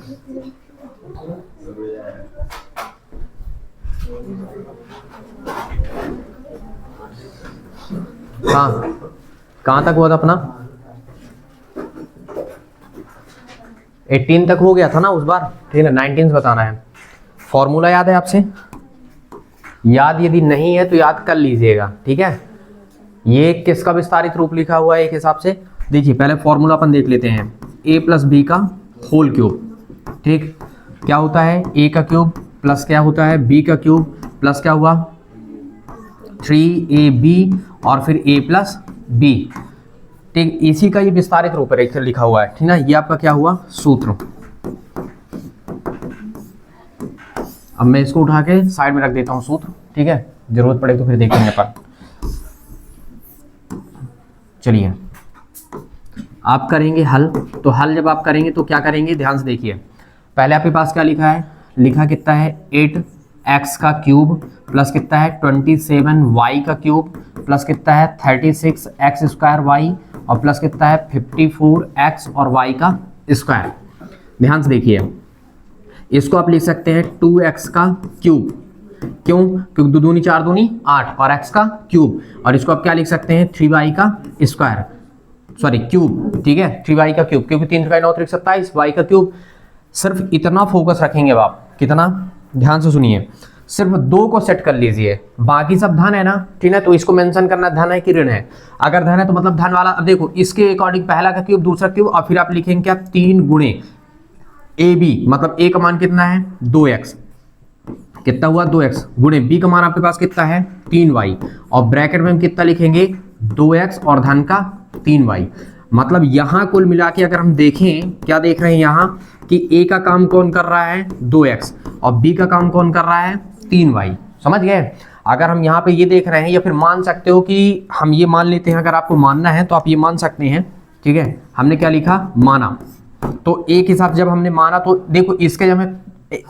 हाँ, कहाँ तक हुआ था अपना? 18 तक हो गया था ना उस बार, ठीक है। 19 बताना है। फॉर्मूला याद है आपसे? याद यदि नहीं है तो याद कर लीजिएगा, ठीक है। ये किसका विस्तारित रूप लिखा हुआ है एक हिसाब से? देखिए पहले फॉर्मूला अपन देख लेते हैं। a प्लस बी का होल क्यूब, ठीक। क्या होता है? a का क्यूब प्लस क्या होता है? b का क्यूब प्लस क्या हुआ? 3ab और फिर a प्लस b, ठीक। इसी का ये विस्तारित रूप है लिखा हुआ है, ठीक ना। ये आपका क्या हुआ? सूत्र। अब मैं इसको उठा के साइड में रख देता हूँ सूत्र, ठीक है। जरूरत पड़े तो फिर देखेंगे अपन। चलिए आप करेंगे हल, तो हल जब आप करेंगे तो क्या करेंगे, ध्यान से देखिए। पहले आपके पास क्या लिखा है? लिखा कितना है? 8x का क्यूब प्लस कितना है? 27y का क्यूब प्लस कितना है? 36x स्क्वायर y और प्लस कितना है? 54x और y का स्क्वायर। ध्यान से देखिए, इसको आप लिख सकते हैं 2x का क्यूब, क्यों? क्योंकि 2 दूनी 4 दूनी 8 और x का क्यूब। और इसको आप क्या लिख सकते हैं? 3y का स्क्वायर, सॉरी क्यूब, ठीक है। 3y का क्यूब, क्योंकि 3 3 9 3 27, y का क्यूब। सिर्फ इतना फोकस रखेंगे अब आप, कितना? ध्यान से सुनिए, सिर्फ 2 को सेट कर लीजिए, बाकी सब धन है ना, ठीक है। तो इसको मेंशन करना धन है कि ऋण है। अगर धन है तो मतलब धन वाला। अब देखो इसके अकॉर्डिंग पहला का क्यूब, दूसरा क्यूब, और फिर आप लिखेंगे क्या? 3 गुणे ए बी, मतलब a का मान कितना है? 2x, कितना हुआ? 2x गुणे b का मान आपके पास कितना है? 3y, और ब्रैकेट में हम कितना लिखेंगे? 2x और धन का 3y। मतलब यहां कुल मिला के अगर हम देखें, क्या देख रहे हैं यहां कि a का काम कौन कर रहा है? 2x, और b का काम कौन कर रहा है? 3y। समझ गए? अगर हम यहाँ पे ये देख रहे हैं, या फिर मान सकते हो कि हम ये मान लेते हैं, अगर आपको मानना है तो आप ये मान सकते हैं, ठीक है। हमने क्या लिखा? माना। तो a के साथ जब हमने माना तो देखो इसके जब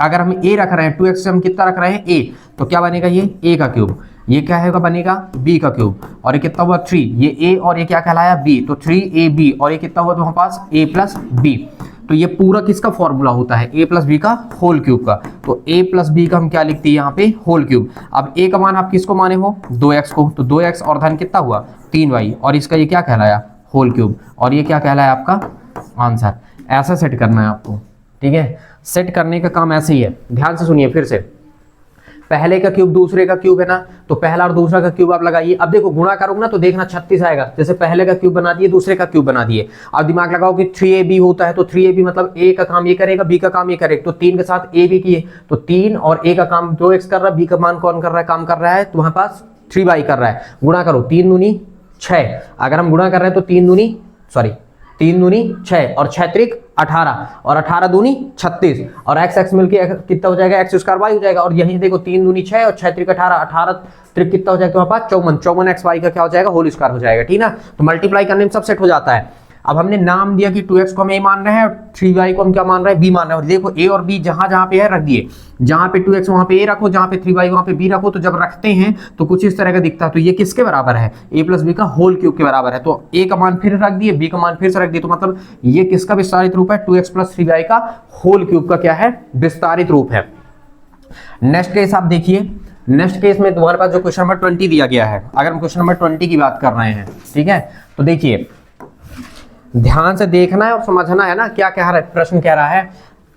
अगर हम a रख रहे हैं 2x से हम कितना रख रहे हैं? a, तो क्या बनेगा? ये a का क्यूब। ये क्या है? बनेगा b का क्यूब। और ये कितना हुआ? 3, ये a और ये क्या कहलाया? b, तो 3ab, और ये कितना हुआ तुम्हारे पास? a plus b। तो ये पूरा किसका फॉर्मूला होता है? a प्लस बी का होल क्यूब का। तो a प्लस बी का हम क्या लिखते हैं यहाँ पे? Whole cube. अब a का मान आप किसको माने हो? 2x को, तो 2x और धन कितना हुआ? 3y, और इसका ये क्या कहलाया? Whole cube. और ये क्या कहलाया? आपका आंसर। ऐसा सेट करना है आपको, ठीक है। सेट करने का काम ऐसे ही है। ध्यान से सुनिए फिर से, पहले का क्यूब दूसरे का क्यूब है ना, तो पहला और दूसरा का क्यूब आप लगाइए। अब देखो गुणा करोगे ना तो देखना 36 आएगा। जैसे पहले का क्यूब बना दिए, दूसरे का क्यूब बना दिए। अब दिमाग लगाओ कि 3ab होता है, तो 3ab मतलब a का काम ये करेगा, b का काम ये करेगा। तो 3 के साथ ab किए, तो 3 और a का काम 2x कर रहा है, b का मान कौन कर रहा है? काम कर रहा है तुम्हारे पास 3y कर रहा है। गुणा करो, 3 दूनी 6। अगर हम गुणा कर रहे हैं तो 3 दूनी 6 और 6 त्रिक 18 और 18 दूनी 36 और x मिलके कितना हो जाएगा? x स्क्वायर y हो जाएगा। और यहीं देखो 3 दूनी 6 और 6 त्रिक 18, 18 त्रिक कितना हो जाएगा तुम्हारे पास? 54 x y का क्या हो जाएगा? होल स्क्वायर हो जाएगा, ठीक ना। तो मल्टीप्लाई करने में सब सेट हो जाता है। अब हमने नाम दिया कि 2x को हम a मान रहे हैं और 3y को हम क्या मान रहे हैं? b मान रहे हैं। और देखो a और b जहां जहां पे है रख दिए, जहां पे 2x वहां पे a रखो, जहां पे 3y वहां पे b रखो। तो जब रखते हैं तो कुछ इस तरह का दिखता है। तो ये किसके बराबर है? a प्लस बी का होल क्यूब के बराबर है। तो a का मान फिर रख दिए, b का मान फिर से रख दिए। तो मतलब ये किसका विस्तारित रूप है? 2x प्लस 3y का होल क्यूब का क्या है? विस्तारित रूप है। नेक्स्ट केस आप देखिए। नेक्स्ट केस में तुम्हारे पास जो क्वेश्चन नंबर 20 दिया गया है, अगर हम क्वेश्चन नंबर 20 की बात कर रहे हैं, ठीक है। तो देखिए ध्यान से देखना है और समझना है ना क्या कह रहा है, प्रश्न कह रहा है।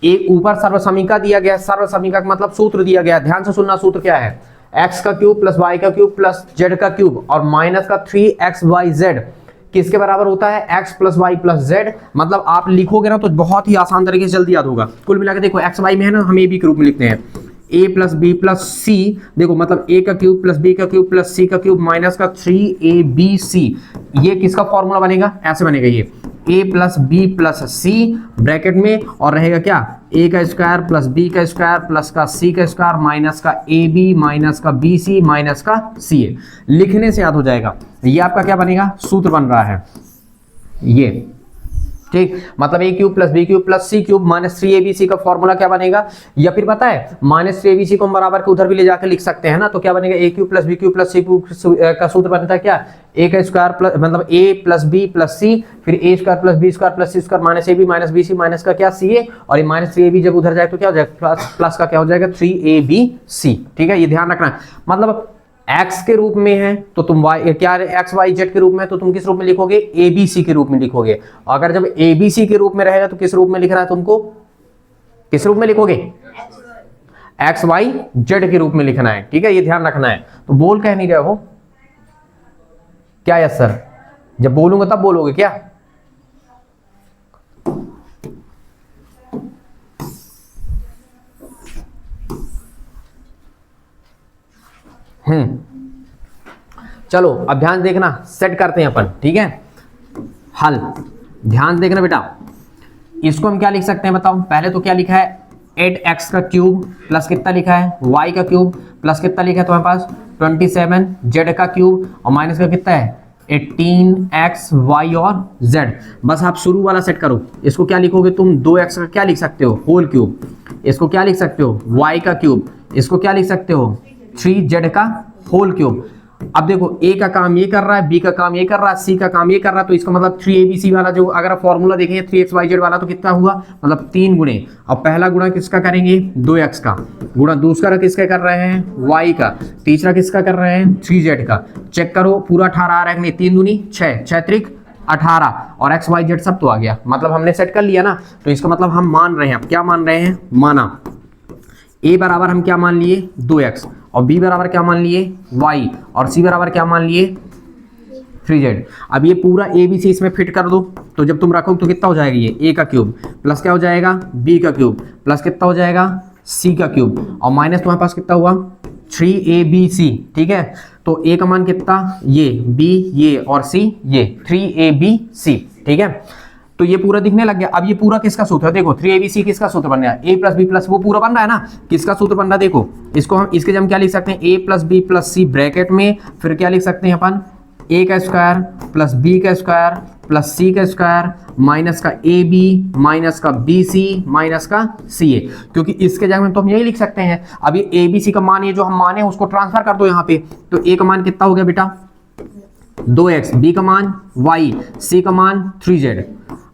एक ऊपर सर्वसमीका दिया गया है, सर्वसमीका का मतलब सूत्र दिया गया है। ध्यान से सुनना, सूत्र क्या है? x का क्यूब प्लस y का क्यूब प्लस z का क्यूब और माइनस का 3xyz किसके बराबर होता है? x plus Y plus z। मतलब आप लिखोगे ना तो बहुत ही आसान तरीके से जल्दी याद होगा। कुल मिलाकर देखो x y में है ना, हम a b के रूप में लिखते हैं। a प्लस बी प्लस सी, देखो मतलब a का क्यूब प्लस b का क्यूब प्लस c का क्यूब माइनस का 3abc। ये किसका फॉर्मूला बनेगा? ऐसे बनेगा ये a plus B plus C bracket में, और रहेगा क्या? a का स्क्वायर प्लस b का स्क्वायर प्लस का c का स्क्वायर माइनस का ab माइनस का bc माइनस का ca। लिखने से याद हो जाएगा। ये आपका क्या बनेगा? सूत्र बन रहा है ये। ठीक, मतलब a cube plus b cube plus c cube minus 3abc का फॉर्मूला क्या बनेगा, या फिर पता है माइनस 3abc को हम बराबर के उधर भी ले जाकर लिख सकते हैं ना, तो क्या बनेगा a cube plus b cube plus c cube का सूत्र बनता है क्या, ए का स्क्वायर प्लस मतलब A plus B plus C, फिर A square plus B square plus C square minus A B minus B C minus का क्या सी ए, और ये माइनस 3ab जब उधर जाए तो क्या हो जाएगा प्लस का क्या हो जाएगा 3abc। ठीक है, ये ध्यान रखना है। मतलब x के रूप में है तो तुम y क्या x y z के रूप में, तो तुम किस रूप में लिखोगे, abc के रूप में लिखोगे। अगर जब abc के रूप में रहेगा तो किस रूप में लिखना है तुमको, किस रूप में लिखोगे, x y z के रूप में लिखना है। ठीक है, ये ध्यान रखना है। तो बोल कह नहीं रहे हो क्या, यस सर, जब बोलूंगा तब बोलोगे क्या, चलो अब ध्यान देखना, सेट करते हैं अपन। ठीक है, हल ध्यान देखना बेटा, इसको हम क्या लिख सकते हैं बताओ। पहले तो क्या लिखा है 8x का क्यूब प्लस कितना लिखा है y का क्यूब प्लस कितना लिखा है तुम्हारे पास 27 z का क्यूब और माइनस का कितना है 18x y और z। बस आप शुरू वाला सेट करो। इसको क्या लिखोगे तुम, 2x का क्या लिख सकते हो होल क्यूब, इसको क्या लिख सकते हो y का क्यूब, इसको क्या लिख सकते हो 3z का होल क्यूब। अब देखो a का काम ये कर रहा है, b का काम ये कर रहा है, c का काम ये कर रहा है, तो इसका मतलब 3abc वाला जो अगर आप फॉर्मूला देखेंगे 3xyz वाला तो कितना हुआ, मतलब 3 गुणे। अब पहला गुणा किसका करेंगे 2x का, गुणा दूसरा किसका कर रहे हैं y का, तीसरा किसका कर रहे हैं 3z का। चेक करो पूरा 18 आ रहा है कि नहीं, 3 दूनी 6, 6 त्रिक 18 और xyz सब तो आ गया। मतलब हमने सेट कर लिया ना, तो इसका मतलब हम मान रहे हैं, अब क्या मान रहे हैं, माना a बराबर हम क्या मान लिए 2x और b बराबर क्या मान लिए y और c बराबर क्या मान लिए 3z। अब ये पूरा a b c इसमें फिट कर दो, तो जब तुम रखोगे तो कितना हो जाएगा ये a का क्यूब प्लस क्या हो जाएगा b का क्यूब प्लस कितना हो जाएगा c का क्यूब और माइनस तुम्हारे पास कितना हुआ 3abc। ठीक है, तो a का मान कितना ये, b ये और c ये 3abc। ठीक है, तो ये पूरा दिखने लग गया। अब ये पूरा किसका सूत्र है, देखो 3abc किसका सूत्र बन रहा है, a प्लस बी प्लस वो पूरा बन रहा है ना, किसका सूत्र बन रहा है देखो। इसको हम इसके हम क्या लिख सकते हैं a plus B plus C bracket में, फिर क्या लिख सकते हैं अपन a का स्क्वायर प्लस b का स्क्वायर प्लस c का स्क्वायर माइनस का ab माइनस का bc माइनस का ca, क्योंकि इसके जगह में तो हम यही लिख सकते हैं। अब ये abc का मान ये जो हम माने उसको ट्रांसफर कर दो यहाँ पे, तो a का मान कितना हो गया बेटा 2x, b का मान y, c का मान 3z।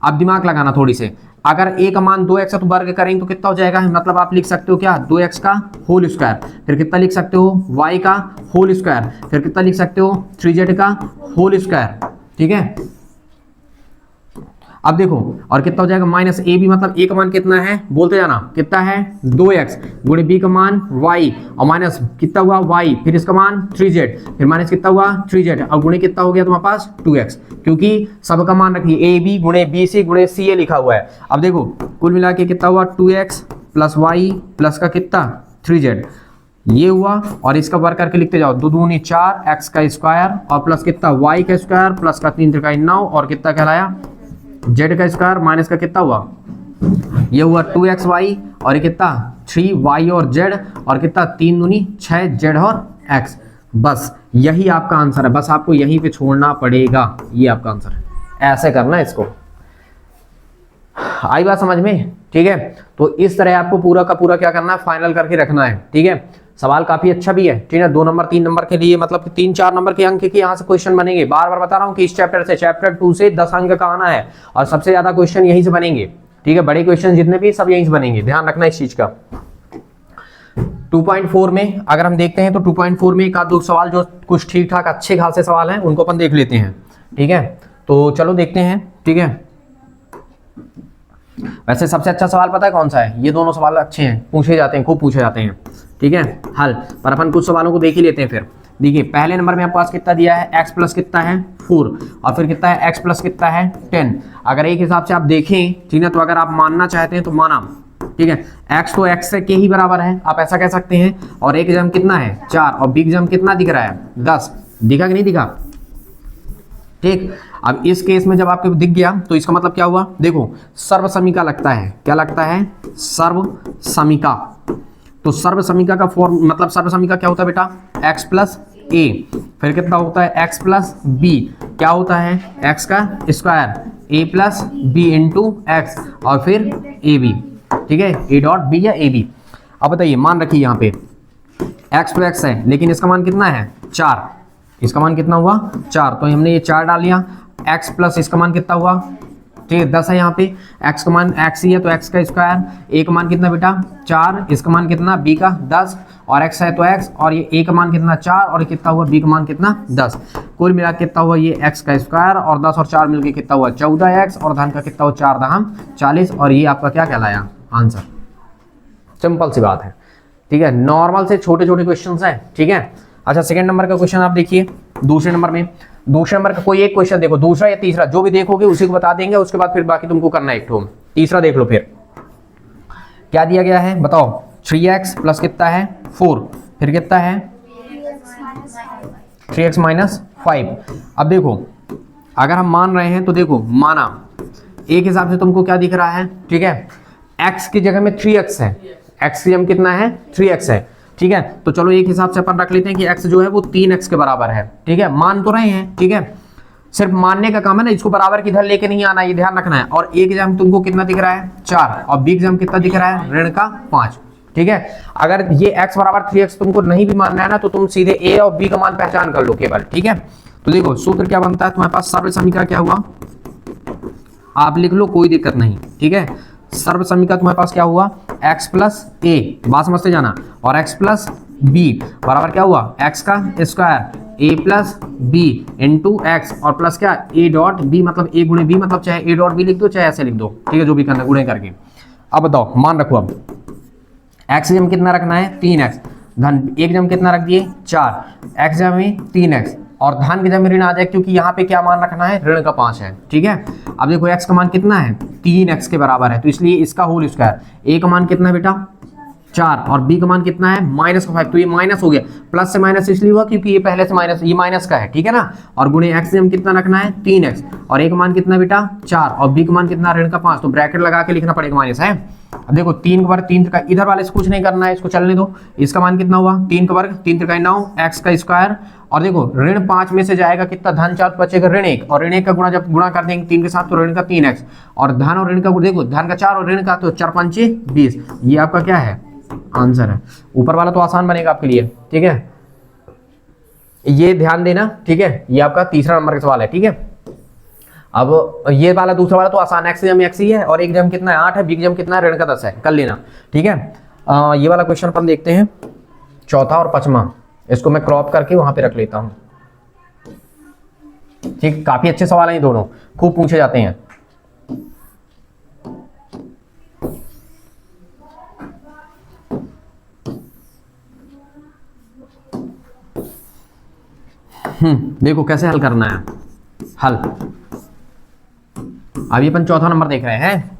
अब दिमाग लगाना थोड़ी से, अगर a का मान 2x है तो वर्ग करेंगे तो कितना हो जाएगा, मतलब आप लिख सकते हो क्या 2x का होल स्क्वायर, फिर कितना लिख सकते हो y का होल स्क्वायर, फिर कितना लिख सकते हो 3z का होल स्क्वायर। ठीक है, अब देखो और कितना हो जाएगा माइनस ए बी, मतलब a का मान कितना है बोलते जाना, कितना है 2x गुणे b का मान y और माइनस कितना हुआ y, फिर इसका मान 3z, फिर माइनस कितना हुआ 3z और गुणे कितना हो गया तुम्हारे पास 2x, क्योंकि सबका मान रखिए a b गुणे b c गुणे c a लिखा हुआ है। अब देखो कुल मिला के कितना हुआ 2x प्लस y प्लस का कितना 3z ये हुआ, और इसका वर्ग करके लिखते जाओ, 2 दूनी 4 x का स्क्वायर और प्लस कितना y का स्क्वायर प्लस का 3 त्रिका 9 और कितना कहलाया z का स्क्वायर माइनस का कितना हुआ, ये हुआ 2xy और ये कितना 3y और z और कितना 3 दूनी 6 z और x। बस यही आपका आंसर है, बस आपको यहीं पे छोड़ना पड़ेगा, ये आपका आंसर है। ऐसे करना है इसको, आई बात समझ में। ठीक है, तो इस तरह आपको पूरा का पूरा क्या करना है, फाइनल करके रखना है। ठीक है, सवाल काफी अच्छा भी है। ठीक है, 2 नंबर 3 नंबर के लिए मतलब 3-4 नंबर के अंक के यहाँ से क्वेश्चन बनेंगे। बार बार बता रहा हूँ कि इस चैप्टर से चैप्टर 2 से 10 अंक का आना है और सबसे ज्यादा क्वेश्चन यहीं से बनेंगे। ठीक है, बड़े क्वेश्चन जितने भी सब यहीं से बनेंगे, ध्यान रखना इस चीज का। 2.4 में अगर हम देखते हैं तो 2.4 में एक आध दो सवाल जो कुछ ठीक ठाक अच्छे खासे सवाल हैं उनको अपन देख लेते हैं। ठीक है, तो चलो देखते हैं। ठीक है, वैसे सबसे अच्छा सवाल पता है कौन सा है, ये दोनों सवाल अच्छे हैं, पूछे जाते हैं, खूब पूछे जाते हैं। ठीक है, हल पर अपन कुछ सवालों को देख ही लेते हैं। फिर देखिए पहले नंबर में आपके पास कितना दिया है, x प्लस कितना है 4 और फिर कितना है x प्लस कितना है 10। अगर एक हिसाब से आप देखें, ठीक है, तो अगर आप मानना चाहते हैं तो माना। ठीक है, x तो x के ही बराबर है, आप ऐसा कह सकते हैं, और a का जम कितना है 4 और b का जम कितना दिख रहा है 10, दिखा कि नहीं दिखा। ठीक, अब इस केस में जब आपको दिख गया तो इसका मतलब क्या हुआ, देखो सर्वसमीका लगता है, क्या लगता है सर्वसमीका। तो सर्वसमीका का फॉर्म मतलब सर्वसमीका क्या होता है बेटा, x प्लस ए, फिर कितना होता है x प्लस बी, क्या होता है x का square, a plus B into X, और फिर ए बी, ठीक है, ए डॉट बी या ए बी। अब बताइए, मान रखिए यहाँ पे x तो x है, लेकिन इसका मान कितना है 4, इसका मान कितना हुआ 4, तो हमने ये 4 डाल लिया, x प्लस इसका मान कितना हुआ, ठीक है 10 है यहाँ पे, x का मान x ही है तो x का स्क्वायर, a का मान कितना बेटा 4, इसका मान कितना b का 10, और x है तो x, और ये a का मान कितना 4, और कितना हुआ b का मान कितना 10, कुल मिला कितना हुआ ये x का स्क्वायर और 10 और 4 मिलके कितना हुआ 14x, और धन का कितना हुआ 4 दहम 40, और ये आपका क्या कहलाया आंसर। सिंपल सी बात है, ठीक है, नॉर्मल से छोटे छोटे क्वेश्चन हैं, ठीक है। अच्छा, सेकंड नंबर का क्वेश्चन आप देखिए, दूसरे नंबर का कोई एक क्वेश्चन देखो, दूसरा या तीसरा जो भी देखोगे उसी को बता देंगे, उसके बाद फिर बाकी तुमको करना है एक ठो। तीसरा देख लो, फिर क्या दिया गया है बताओ, 3x प्लस कितना है 4, फिर कितना है 3x माइनस 5। अब देखो, अगर हम मान रहे हैं तो देखो, माना एक हिसाब से तुमको क्या दिख रहा है, ठीक है, x की जगह में 3x है, x की जगह कितना है 3x है, ठीक है, तो चलो एक हिसाब से अपन रख लेते हैं कि x जो है वो 3x के बराबर है, ठीक है, मान तो रहे हैं, ठीक है, सिर्फ मानने का काम है ना, इसको बराबर किधर लेके नहीं आना, ये ध्यान रखना है। और a की जगह तुमको कितना दिख रहा है 4, और b की जगह कितना दिख रहा है ऋण का 5, ठीक है। अगर ये x बराबर 3x तुमको नहीं भी मानना है ना, तो तुम सीधे a और b का मान पहचान कर लो केवल, ठीक है। तो देखो सूत्र क्या बनता है तुम्हारे पास, सर्व समीकरण क्या हुआ, आप लिख लो कोई दिक्कत नहीं, ठीक है। सर्व समीकरण तुम्हारे पास क्या हुआ, x प्लस ए, बात समझते जाना, और x प्लस बी बराबर क्या हुआ x का square, a plus B into X, और प्लस क्या a डॉट b, मतलब a गुणे b, मतलब चाहे a डॉट b लिख दो चाहे ऐसे लिख दो, ठीक है, जो भी करना गुणे करके। अब बताओ, मान रखो, अब x जम कितना रखना है 3x, धन एक जम कितना रख दिए 4, x जम में 3x, और धन की जगह में ऋण आ जाए, क्योंकि यहाँ पे क्या मान रखना है ऋण का 5 है, ठीक है। अब देखो x का मान कितना है 3x के बराबर है, तो इसलिए इसका होल स्क्वायर, a का मान कितना है बेटा 4, और b का मान कितना है माइनस का 5, तो ये माइनस हो गया, प्लस से माइनस इसलिए हुआ क्योंकि ये पहले से माइनस, ये माइनस का है, ठीक है ना, और गुणे x से हम कितना रखना है 3x, और a का मान कितना बेटा 4, और b का मान कितना ऋण का 5, तो ब्रैकेट लगा के लिखना पड़ेगा माइनस है। अब देखो 3 का वर्ग 3 का, इधर वाले से कुछ नहीं करना है, इसको चलने दो, इसका मान कितना हुआ 3 का वर्ग 3 का 9, x का स्क्वायर, और देखो ऋण 5 में से जाएगा कितना, धन 4 बचेगा ऋण 1, और ऋण 1 का गुणा जब गुणा कर देंगे 3 के साथ तो ऋण का 3x, और धन और ऋण का देखो, धन का 4 और ऋण का तो 4 5 20, ये आपका क्या है आंसर है। ऊपर वाला तो आसान बनेगा आपके लिए, ठीक है, ये ध्यान देना, ठीक है, ये आपका तीसरा नंबर का सवाल है, ठीक है। अब ये वाला दूसरा वाला तो आसान, x जम x ही है, और एक जम कितना है 8 है, b की जम कितना है ऋण का 10 है, कर लेना, ठीक है। ये वाला क्वेश्चन अपन देखते हैं, चौथा और पांचवा, इसको मैं क्रॉप करके वहां पे रख लेता हूं, ठीक, काफी अच्छे सवाल हैं ये दोनों, खूब पूछे जाते हैं। देखो कैसे हल करना है, हल अभी अपन चौथा नंबर देख रहे हैं।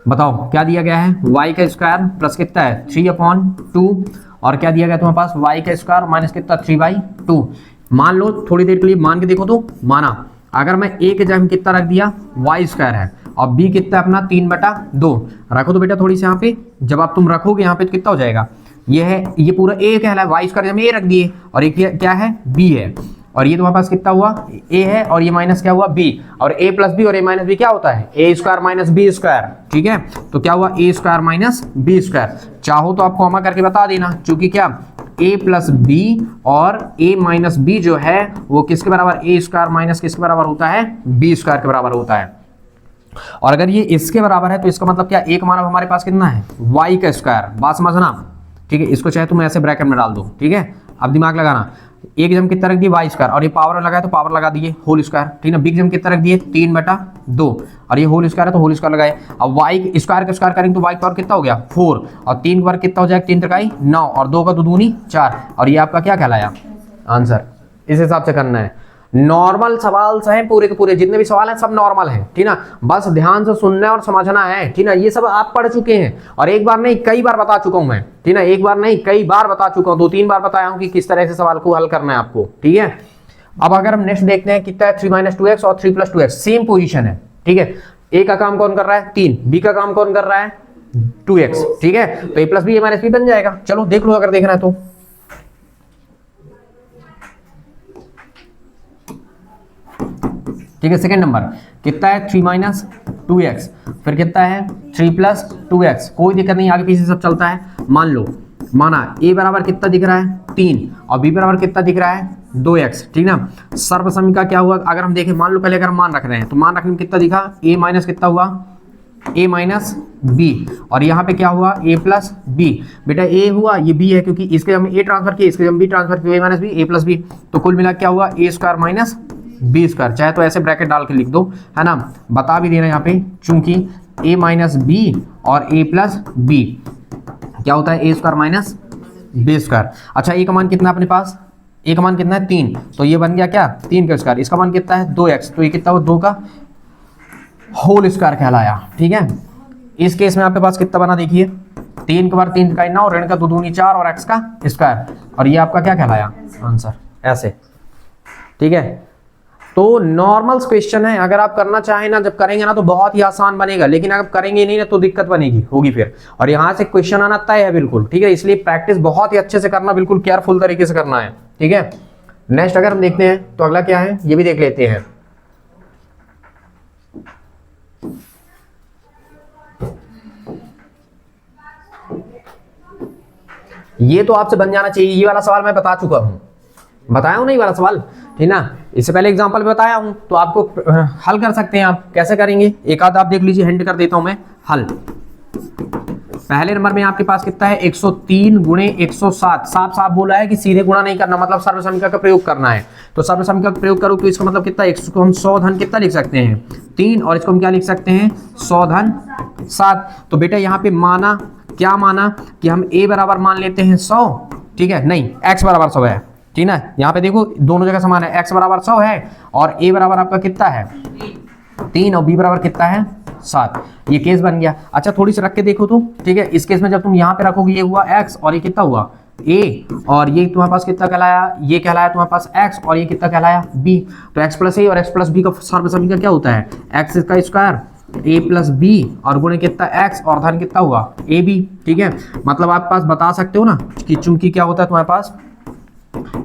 बताओ क्या दिया गया है, y का स्क्वायर प्लस कितना है 3/2, और क्या दिया गया तुम्हारे पास y का स्क्वायर माइनस कितना 3/2। मान लो थोड़ी देर के लिए मान के देखो, तो माना अगर मैं a के जगह कितना रख दिया y स्क्वायर है, और b कितना अपना 3/2 रखो, तो बेटा थोड़ी सी यहाँ पे जब आप तुम रखोगे यहाँ पे तो कितना हो जाएगा, ये है, ये पूरा a कहला है, y स्क्वायर जब a रख दिए, और एक क्या है b है, और ये तुम्हारे पास कितना हुआ a है, और ये माइनस क्या हुआ b, और a प्लस बी और a माइनस बी क्या होता है a square minus B square, ठीक है। तो क्या हुआ a square minus B square, चाहो तो आपको कॉमा करके बता देना, क्योंकि क्या a प्लस बी और a माइनस बी जो है वो किसके बराबर, a स्क्वायर माइनस किसके बराबर होता है b स्क्वायर के बराबर होता है। और अगर ये इसके बराबर है तो इसका मतलब क्या, एक मान हमारे पास कितना है y का स्क्वायर, बात समझना, ठीक है। इसको चाहे तुम ऐसे ब्रैकेट में डाल दो, ठीक है। अब दिमाग लगाना, एक जम कितना रख दिए y स्क्वायर, और ये पावर लगाए तो पावर लगा दिए होल स्क्वायर, ठीक है। बिग जम कितना रख दिए 3/2, और ये होल स्क्वायर है तो होल स्क्वायर लगाए। अब y स्क्वायर का स्क्वायर करेंगे तो y पावर कितना हो गया 4, और 3 बार कितना हो जाएगा 3 त्रिकाई 9, और 2 का 2 दूनी 4, और ये आपका क्या कहलाया आंसर। इस हिसाब से करना है, नॉर्मल सवाल हैं पूरे के पूरे, जितने भी सवाल हैं सब नॉर्मल हैं, ठीक ना, बस ध्यान से सुनना और समझना है, ठीक ना। ये सब आप पढ़ चुके हैं, और एक बार नहीं कई बार बता चुका हूं मैं, ठीक ना, एक बार नहीं कई बार बता चुका हूं, 2-3 बार बताया हूं कि किस तरह से सवाल को हल करना है आपको, ठीक है। अब अगर हम नेक्स्ट देखते हैं कितना है 3 - 2x और 3 + 2x, सेम पोजीशन है, ठीक है। a का काम कौन कर रहा है 3, b का काम कौन कर रहा है 2x, ठीक है। तो a + b a - b बन जाएगा। चलो देख लो अगर देखना है तो, ठीक है। सेकंड नंबर कितना है 3 माइनस 2x, फिर कितना है 3 प्लस 2x, कोई दिक्कत नहीं, आगे पीछे सब चलता है। मान लो माना a बराबर कितना दिख रहा है 3 और b बराबर कितना दिख रहा है 2x, ठीक ना। सर्वसमीका क्या हुआ अगर हम देखें, मान लो पहले अगर हम मान रख रहे हैं तो मान रखने में कितना दिखा a माइनस कितना हुआ a माइनस b, और यहाँ पे क्या हुआ a प्लस b। बेटा a हुआ ये b है क्योंकि इसके हम a ट्रांसफर किए, इसके हम b ट्रांसफर किए, a minus b a plus b, तो कुल मिला क्या हुआ a square minus b square. चाहे तो ऐसे ब्रैकेट डाल के लिख दो, है ना, बता भी देना यहाँ पे, चूंकि a माइनस b और a प्लस b क्या होता है a square minus b square. अच्छा a का मान कितना है अपने पास, a का मान कितना है 3, तो ये बन गया क्या 3 का स्क्वायर। इसका मान कितना है 2x, तो ये कितना हुआ 2 का होल स्क्वायर कहलाया, ठीक है। इस केस में आपके पास कितना बना देखिए 3 के बार 3 का 9 और ऋण का 2 दूनी 4 और x का स्क्वायर, और ये आपका क्या कहलाया आंसर ऐसे, ठीक है। तो नॉर्मल क्वेश्चन है, अगर आप करना चाहें ना, जब करेंगे ना तो बहुत ही आसान बनेगा, लेकिन अगर करेंगे नहीं ना तो दिक्कत बनेगी होगी फिर, और यहाँ से क्वेश्चन आना तय है बिल्कुल, ठीक है। इसलिए प्रैक्टिस बहुत ही अच्छे से करना, बिल्कुल केयरफुल तरीके से करना है, ठीक है। नेक्स्ट अगर हम देखते हैं तो अगला क्या है ये भी देख लेते हैं। ये तो आपसे बन जाना चाहिए, ये वाला सवाल मैं बता चुका हूं, बताया हूं नहीं वाला सवाल, ठीक ना, इससे पहले एग्जांपल बताया हूं, तो आपको हल कर सकते हैं। आप कैसे करेंगे एक आध आप देख लीजिए, हिंट कर देता हूं मैं हल। पहले नंबर में आपके पास कितना है 103 गुणे 107, साफ साफ बोला है कि सीधे गुणा नहीं करना, मतलब सर्वसमीका का प्रयोग करना है। तो सर्वसमीका का प्रयोग करो तो इसका मतलब कितना, 100 को हम 100 धन कितना लिख सकते हैं 3, और इसको हम क्या लिख सकते हैं 100 धन 7। तो बेटा यहाँ पे माना क्या माना कि हम a बराबर मान लेते हैं 100, ठीक है, नहीं x बराबर 100 है, ठीक ना। यहाँ पे देखो दोनों जगह समान है, x बराबर 100 है और a बराबर आपका कितना है 3 और b बराबर कितना है 7, ये केस बन गया। अच्छा थोड़ी सी रख के देखो तो, ठीक है, इस केस में जब तुम यहाँ पे रखोगे ये हुआ x और ये कितना हुआ a, और ये तुम्हारे पास कितना कहलाया, ये कहलाया तुम्हारे पास x और ये कितना कहलाया b। तो x प्लस a और x प्लस b का सर्वसमीका क्या होता है x का स्क्वायर a प्लस बी और गुणे कितना x और धन कितना हुआ a b, ठीक है। मतलब आप पास बता सकते हो ना कि चूंकि क्या होता है तुम्हारे पास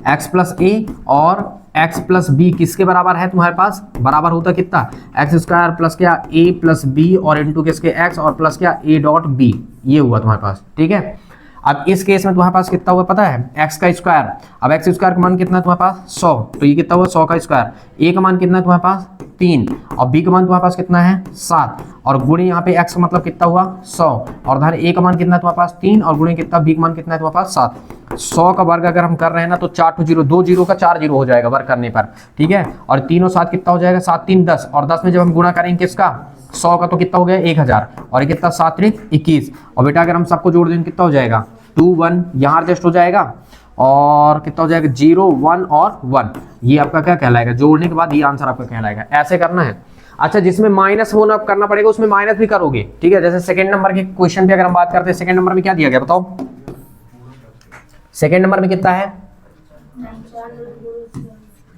x प्लस a और x प्लस बी किसके बराबर है तुम्हारे पास, बराबर होता कितना x स्क्वायर प्लस क्या a प्लस बी और इंटू किसके x और प्लस क्या a डॉट b, ये हुआ तुम्हारे पास, ठीक है। अब इस केस में तुम्हारे पास कितना हुआ पता है x का स्क्वायर, अब x स्क्वायर का मान कितना है तुम्हारे पास 100, तो ये कितना हुआ 100 का स्क्वायर, a का मान कितना है तुम्हारे पास 3 और b का मान तुम्हारे पास कितना है 7, और गुणे यहाँ पे x का मतलब कितना हुआ 100 और धन a का मान कितना है तुम्हारे पास 3 और गुणे कितना b का मान कितना है तुम्हारे पास 7। 100 का वर्ग अगर हम कर रहे हैं ना तो 4 to 0, 2 जीरो का 4 जीरो हो जाएगा वर्ग करने पर, ठीक है। और 3 और 7 कितना हो जाएगा 7 3 10, और 10 में जब हम गुणा करेंगे किसका 100 का तो कितना हो गया 1000, और ये कितना 7 3 21, और बेटा अगर हम सबको जोड़ दें कितना हो जाएगा 2 1 यहाँ एडजस्ट हो जाएगा, और कितना हो जाएगा 0 1 और 1, ये आपका क्या कहलाएगा, जोड़ने के बाद ये आंसर आपका कहलाएगा। ऐसे करना है। अच्छा जिसमें माइनस होना करना पड़ेगा उसमें माइनस भी करोगे, ठीक है। जैसे सेकंड नंबर के क्वेश्चन पे अगर हम बात करते हैं, सेकंड नंबर में क्या दिया गया बताओ, सेकंड नंबर में कितना है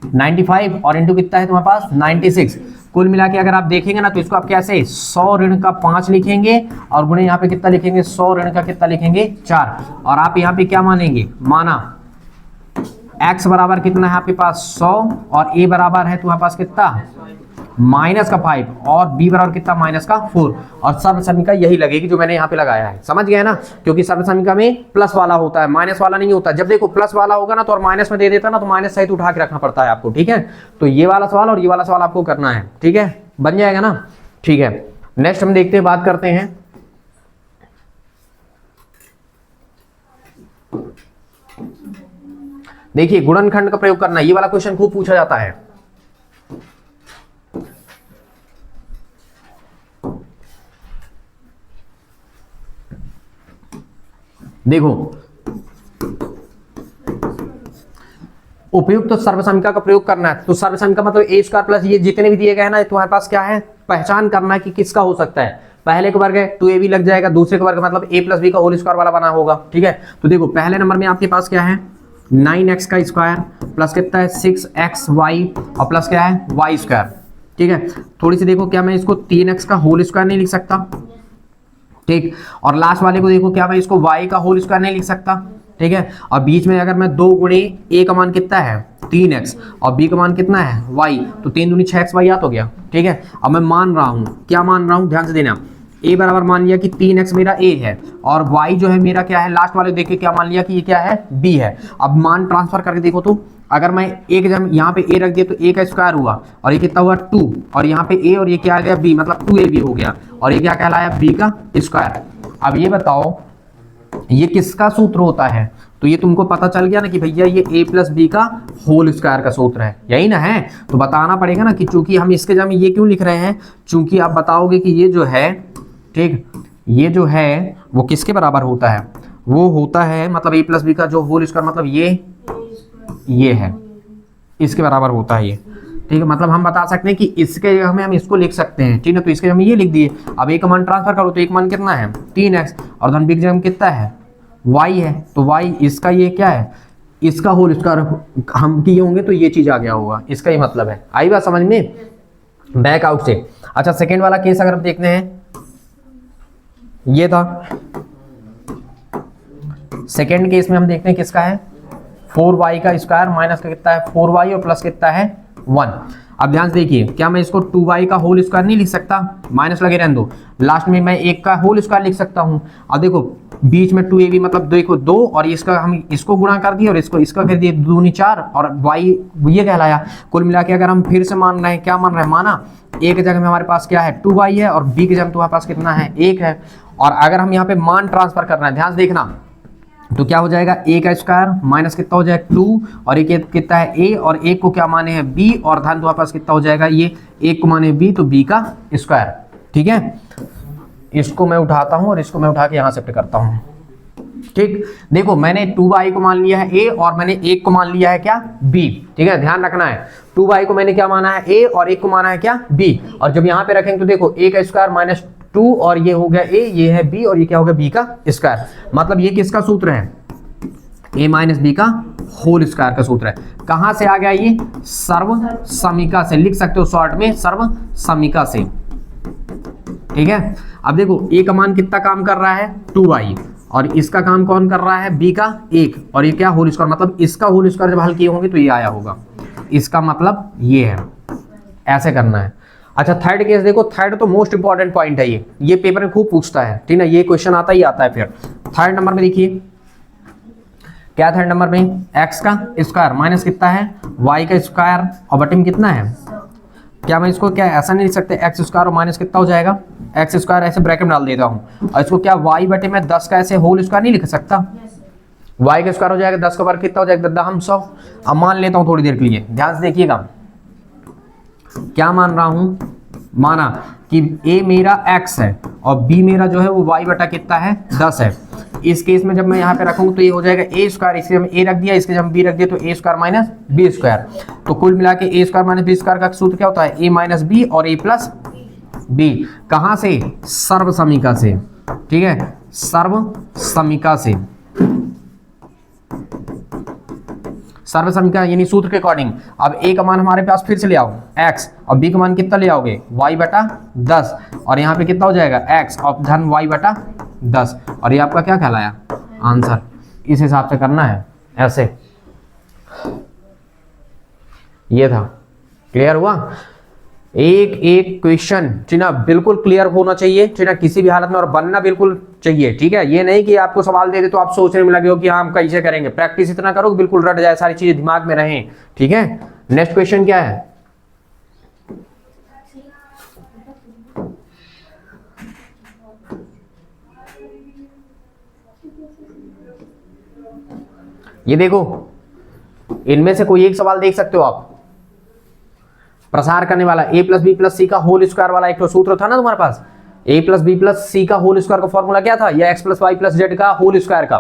95 और इंटू कितना है तुम्हारे पास 96। कुल मिला के अगर आप देखेंगे ना तो इसको आप कैसे 100 ऋण का 5 लिखेंगे और गुणे यहाँ पे कितना लिखेंगे 100 ऋण का कितना लिखेंगे 4, और आप यहाँ पे क्या मानेंगे, माना x बराबर कितना है आपके पास 100 और a बराबर है तुम्हारे पास कितना माइनस का 5 और b बराबर कितना माइनस का 4, और सर्वसमीका यही लगेगी जो मैंने यहाँ पे लगाया है, समझ गए ना। क्योंकि सर्वसमीका में प्लस वाला होता है, माइनस वाला नहीं होता। जब देखो प्लस वाला होगा ना तो और माइनस में दे देता ना तो माइनस सहित उठा के रखना पड़ता है आपको, ठीक है। तो ये वाला सवाल और ये वाला सवाल आपको करना है, ठीक है, बन जाएगा ना, ठीक है। नेक्स्ट हम देखते हैं, बात करते हैं देखिए गुणनखंड का प्रयोग करना, ये वाला क्वेश्चन खूब पूछा जाता है। देखो उपयुक्त तो सर्वसमीका का प्रयोग करना है, तो सर्वसमीका मतलब a स्क्वायर प्लस ये जितने भी दिए गए हैं ना तुम्हारे पास क्या है पहचान करना है कि किसका हो सकता है। पहले का वर्ग है 2ab लग जाएगा, दूसरे का वर्ग मतलब a प्लस बी का होल स्क्वायर वाला बना होगा, ठीक है। तो देखो पहले नंबर में आपके पास क्या है 9x का स्क्वायर प्लस कितना है 6xy और प्लस क्या है y स्क्वायर, ठीक है। थोड़ी सी देखो क्या मैं इसको 3x का होल स्क्वायर नहीं लिख सकता, ठीक, और लास्ट वाले को देखो क्या मैं इसको y का होल स्क्वायर नहीं लिख सकता, ठीक है। और बीच में अगर मैं 2 गुणे a का मान कितना है 3x और b का मान कितना है y, तो 3 दूनी 6x y याद हो गया। ठीक है। अब मैं मान रहा हूँ, क्या मान रहा हूँ, ध्यान से देना। a बराबर मान लिया कि 3x मेरा a है और y जो है मेरा क्या है, लास्ट वाले देख के क्या मान लिया कि ये क्या है b है। अब मान ट्रांसफर करके देखो तो अगर मैं एक जब यहाँ पे a रख दिया तो a का स्क्वायर हुआ और ये कितना हुआ 2 और यहाँ पे a और ये क्या आ गया b, मतलब 2ab हो गया और ये क्या कहलाया b का स्क्वायर। अब ये बताओ ये किसका सूत्र होता है, तो ये तुमको पता चल गया ना कि भैया ये a प्लस बी का होल स्क्वायर का सूत्र है, यही ना है। तो बताना पड़ेगा ना कि चूंकि हम इसके जगह में ये क्यों लिख रहे हैं, चूंकि आप बताओगे कि ये जो है, ठीक, ये जो है वो किसके बराबर होता है, वो होता है मतलब a प्लस बी का जो होल स्क्वायर, मतलब ये है, इसके बराबर होता है ये। ठीक है, मतलब हम बता सकते हैं कि इसके जगह में हम इसको लिख सकते हैं, ठीक है। तो इसके जगह में ये लिख दिए। अब एक मान ट्रांसफर करो तो एक मान कितना है 3x और धन बी की जगह में कितना है y है, तो y इसका ये क्या है, इसका होल स्क्वायर हम किए होंगे तो ये चीज आ गया होगा, इसका ही मतलब है। आई बात समझ में बैक आउट से। अच्छा सेकेंड वाला केस अगर देखते हैं, ये था सेकेंड केस में, हम देखते हैं किसका है 4y का स्क्वायर माइनस का कितना है 4y और प्लस कितना है 1। अब ध्यान से देखिए, क्या मैं इसको 2y का होल स्क्वायर नहीं लिख सकता, माइनस लगे रहने दो, लास्ट में मैं 1 का होल स्क्वायर लिख सकता हूं। अब देखो बीच में 2ab मतलब देखो 2 और इसका हम इसको गुणा कर दिए और इसका कर दिए 2 दूनी 4 और y ये कहलाया। कुल मिला के अगर हम फिर से मान रहे हैं, क्या मान रहे हैं, माना a की जगह में हमारे पास क्या है 2y है और b की जगह में तुम्हारे पास कितना है 1 है। और अगर हम यहाँ पे मान ट्रांसफर करना है, ध्यान से देखना, तो क्या हो जाएगा a का स्क्वायर माइनस कितना हो जाएगा 2 और एक कितना है a और एक को क्या माने हैं b और धन तुम्हारे पास कितना हो जाएगा, ये एक को माने b तो b का स्क्वायर। ठीक है, इसको मैं उठाता हूं और इसको मैं उठा के यहां शिफ्ट करता हूं। ठीक, देखो मैंने 2y को मान लिया है a और मैंने 1 को मान लिया है क्या b। ठीक है, ध्यान रखना है 2y को मैंने क्या माना है a और 1 को माना है क्या b। और जब यहां पे रखेंगे तो देखो a का स्क्वायर माइनस 2 और ये हो गया a, ये है b और ये क्या हो गया b का स्क्वायर। मतलब ये किसका सूत्र है a माइनस बी का होल स्क्वायर का सूत्र है। कहां से आ गया ये, सर्व समीका से, लिख सकते हो शॉर्ट में सर्व समीका से। ठीक है, अब देखो a का मान कितना काम कर रहा है 2y और इसका काम कौन कर रहा है b का 1 और ये क्या होल स्क्वायर, मतलब इसका होल स्क्वायर जब हल किए होंगे तो ये आया होगा, इसका मतलब ये है, ऐसे करना है। अच्छा थर्ड केस देखो, थर्ड तो मोस्ट इंपॉर्टेंट पॉइंट है, ये पेपर में खूब पूछता है, ठीक है, ये क्वेश्चन आता ही आता है। फिर थर्ड नंबर में देखिए क्या, थर्ड नंबर में x का स्क्वायर माइनस कितना है y का स्क्वायर और बटे में कितना है, क्या मैं इसको क्या ऐसा नहीं लिख सकते x स्क्वायर और माइनस कितना हो जाएगा x स्क्वायर, ऐसे ब्रैकेट में डाल देता हूँ और इसको क्या y बटे में 10 का ऐसे होल स्क्वायर नहीं लिख सकता, y का स्क्वायर हो जाएगा 10 का वर्ग कितना हो जाएगा दद्दा हम 100। अब मान लेता हूँ थोड़ी देर के लिए, ध्यान से देखिएगा क्या मान रहा हूँ, माना कि a मेरा x है और b मेरा जो है वो y बटा कितना है 10 है। इस केस में जब मैं यहाँ पे रखूंगा तो ये हो जाएगा a स्क्वायर, इसके जब a रख दिया, इसके जब b रख दिया तो a square minus b square. तो कुल मिला के a square minus b square का सूत्र क्या होता है a माइनस b और a प्लस b। कहाँ से, सर्व समीका से। ठीक है, सर्व समीका से, सर्व समीकरण यानी सूत्र के अकॉर्डिंग। अब a का मान हमारे पास फिर से ले आओ x और b का मान कितना ले आओगे y बटा 10 और यहाँ पे कितना हो जाएगा x और धन y बटा 10 और ये आपका क्या कहलाया आंसर। इस हिसाब से करना है, ऐसे ये था। क्लियर हुआ, एक एक क्वेश्चन ठीक ना बिल्कुल क्लियर होना चाहिए, ठीक ना, किसी भी हालत में, और बनना बिल्कुल चाहिए। ठीक है, ये नहीं कि आपको सवाल दे दे तो आप सोचने में लगे हो कि हाँ हम कैसे करेंगे, प्रैक्टिस इतना करो बिल्कुल रट जाए, सारी चीजें दिमाग में रहें। ठीक है, नेक्स्ट क्वेश्चन क्या है, ये देखो इनमें से कोई एक सवाल देख सकते हो आप, प्रसार करने वाला a plus B plus C का होल स्क्वायर वाला एक तो सूत्र था ना तुम्हारे पास, a plus B plus C का होल स्क्वायर का फॉर्मूला क्या था, या x plus Y plus Z का होल स्क्वायर का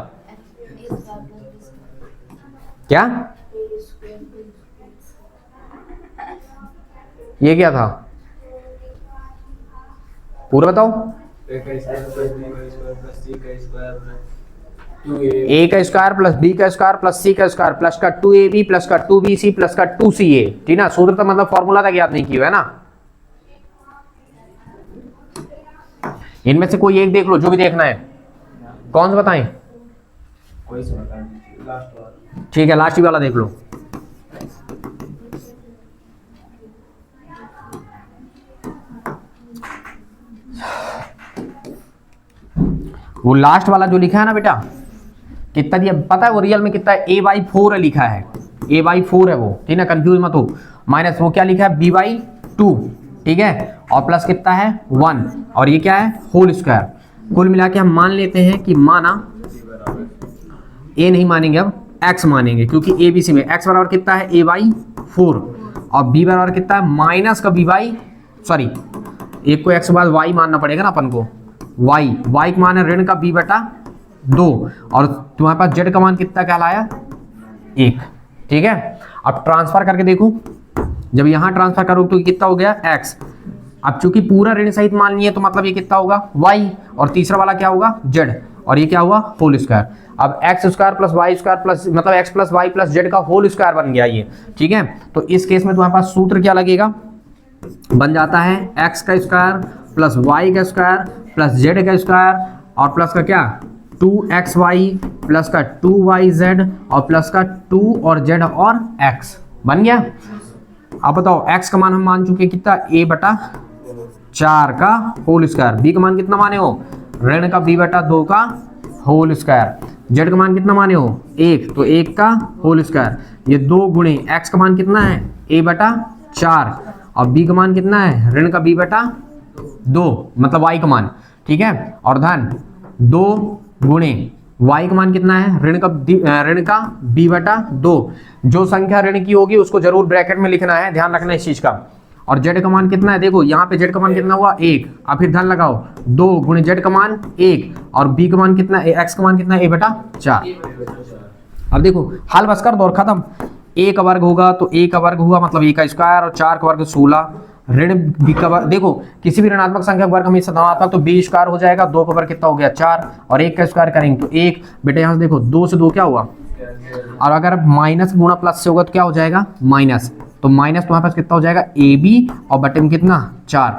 क्या, ये क्या था पूरा बताओ। a का स्क्वायर प्लस b का स्क्वायर प्लस c का स्क्वायर प्लस का 2ab प्लस का 2bc प्लस का 2ca। ठीक ना, सूत्र तो मतलब फॉर्मूला तक याद नहीं किया है ना। इनमें से कोई एक देख लो, जो भी देखना है, कौन सा बताएं, कोई सा बता दीजिए, लास्ट वाला। ठीक है, लास्ट वाला देख लो। वो लास्ट वाला जो लिखा है ना बेटा, कितना दिया पता है? वो रियल में कितना है? a/4 लिखा है, a/4 है वो, ठीक है, कंफ्यूज मत हो। माइनस वो क्या लिखा है? b/2, ठीक है, और प्लस कितना है? 1, और ये क्या है? Whole square. कुल मिला के हम मान लेते हैं कि माना a नहीं मानेंगे, अब x मानेंगे, क्योंकि a b c में x बराबर कितना है? a/4, और b बराबर कितना है? माइनस का सॉरी, एक को x बाद y मानना पड़ेगा ना अपन को, y का मान है ऋण का b/2, और तुम्हारे पास z का मान कितना कहलाया? 1, ठीक है। अब ट्रांसफर करके देखो, जब यहां ट्रांसफर करो तो कितना हो गया? x। अब चूंकि पूरा ऋण सहित मान लिए तो मतलब ये कितना होगा? y, और तीसरा वाला क्या होगा? z, और ये क्या हुआ? Whole square. अब x square plus y square plus मतलब x plus Y plus Z का होल स्क्वायर बन गया ये, ठीक है। तो इस केस में तुम्हारे पास सूत्र क्या लगेगा? बन जाता है एक्स का स्क्वायर प्लस वाई का स्क्वायर प्लस जेड का स्क्वायर, और प्लस का क्या? 2xy प्लस का 2yz, और प्लस का 2 और z और x बन गया। अब बताओ x का मान हम मान चुके कितना? a/4 का होल स्क्वायर। b का मान कितना माने हो? ऋण का b/2 का होल स्क्वायर। z का मान कितना माने हो? 1, तो 1 का होल स्क्वायर। ये 2 गुणे x का मान कितना है? a/4, और b का मान कितना है? ऋण का b/2 मतलब y का मान, ठीक है, और धन 2 गुणे y का मान कितना है? ऋण का b/2। जो संख्या ऋण की होगी उसको जरूर ब्रैकेट में लिखना है, ध्यान रखना इस चीज का। और z का मान कितना है? देखो यहाँ पे z का मान कितना हुआ? 1, अब फिर धन लगाओ, 2 गुणे z का मान 1, और b का मान कितना है? x का मान कितना है? a/4। अब देखो हल बस कर दो और खत्म। a का वर्ग होगा तो a का वर्ग हुआ मतलब a का स्क्वायर, और 4 का वर्ग 16, ऋण b का वर्ग, देखो किसी भी ऋणात्मक संख्या का वर्ग हमेशा धनात्मक, तो b स्क्वायर हो जाएगा, 2 का वर्ग कितना हो गया? 4, और 1 का स्क्वायर करेंगे तो 1। बेटा यहाँ से देखो 2 से 2 क्या हुआ? और अगर माइनस गुणा प्लस से होगा तो क्या हो जाएगा? माइनस, तो माइनस तुम्हारे पास कितना हो जाएगा? ab, और बटे में कितना? 4,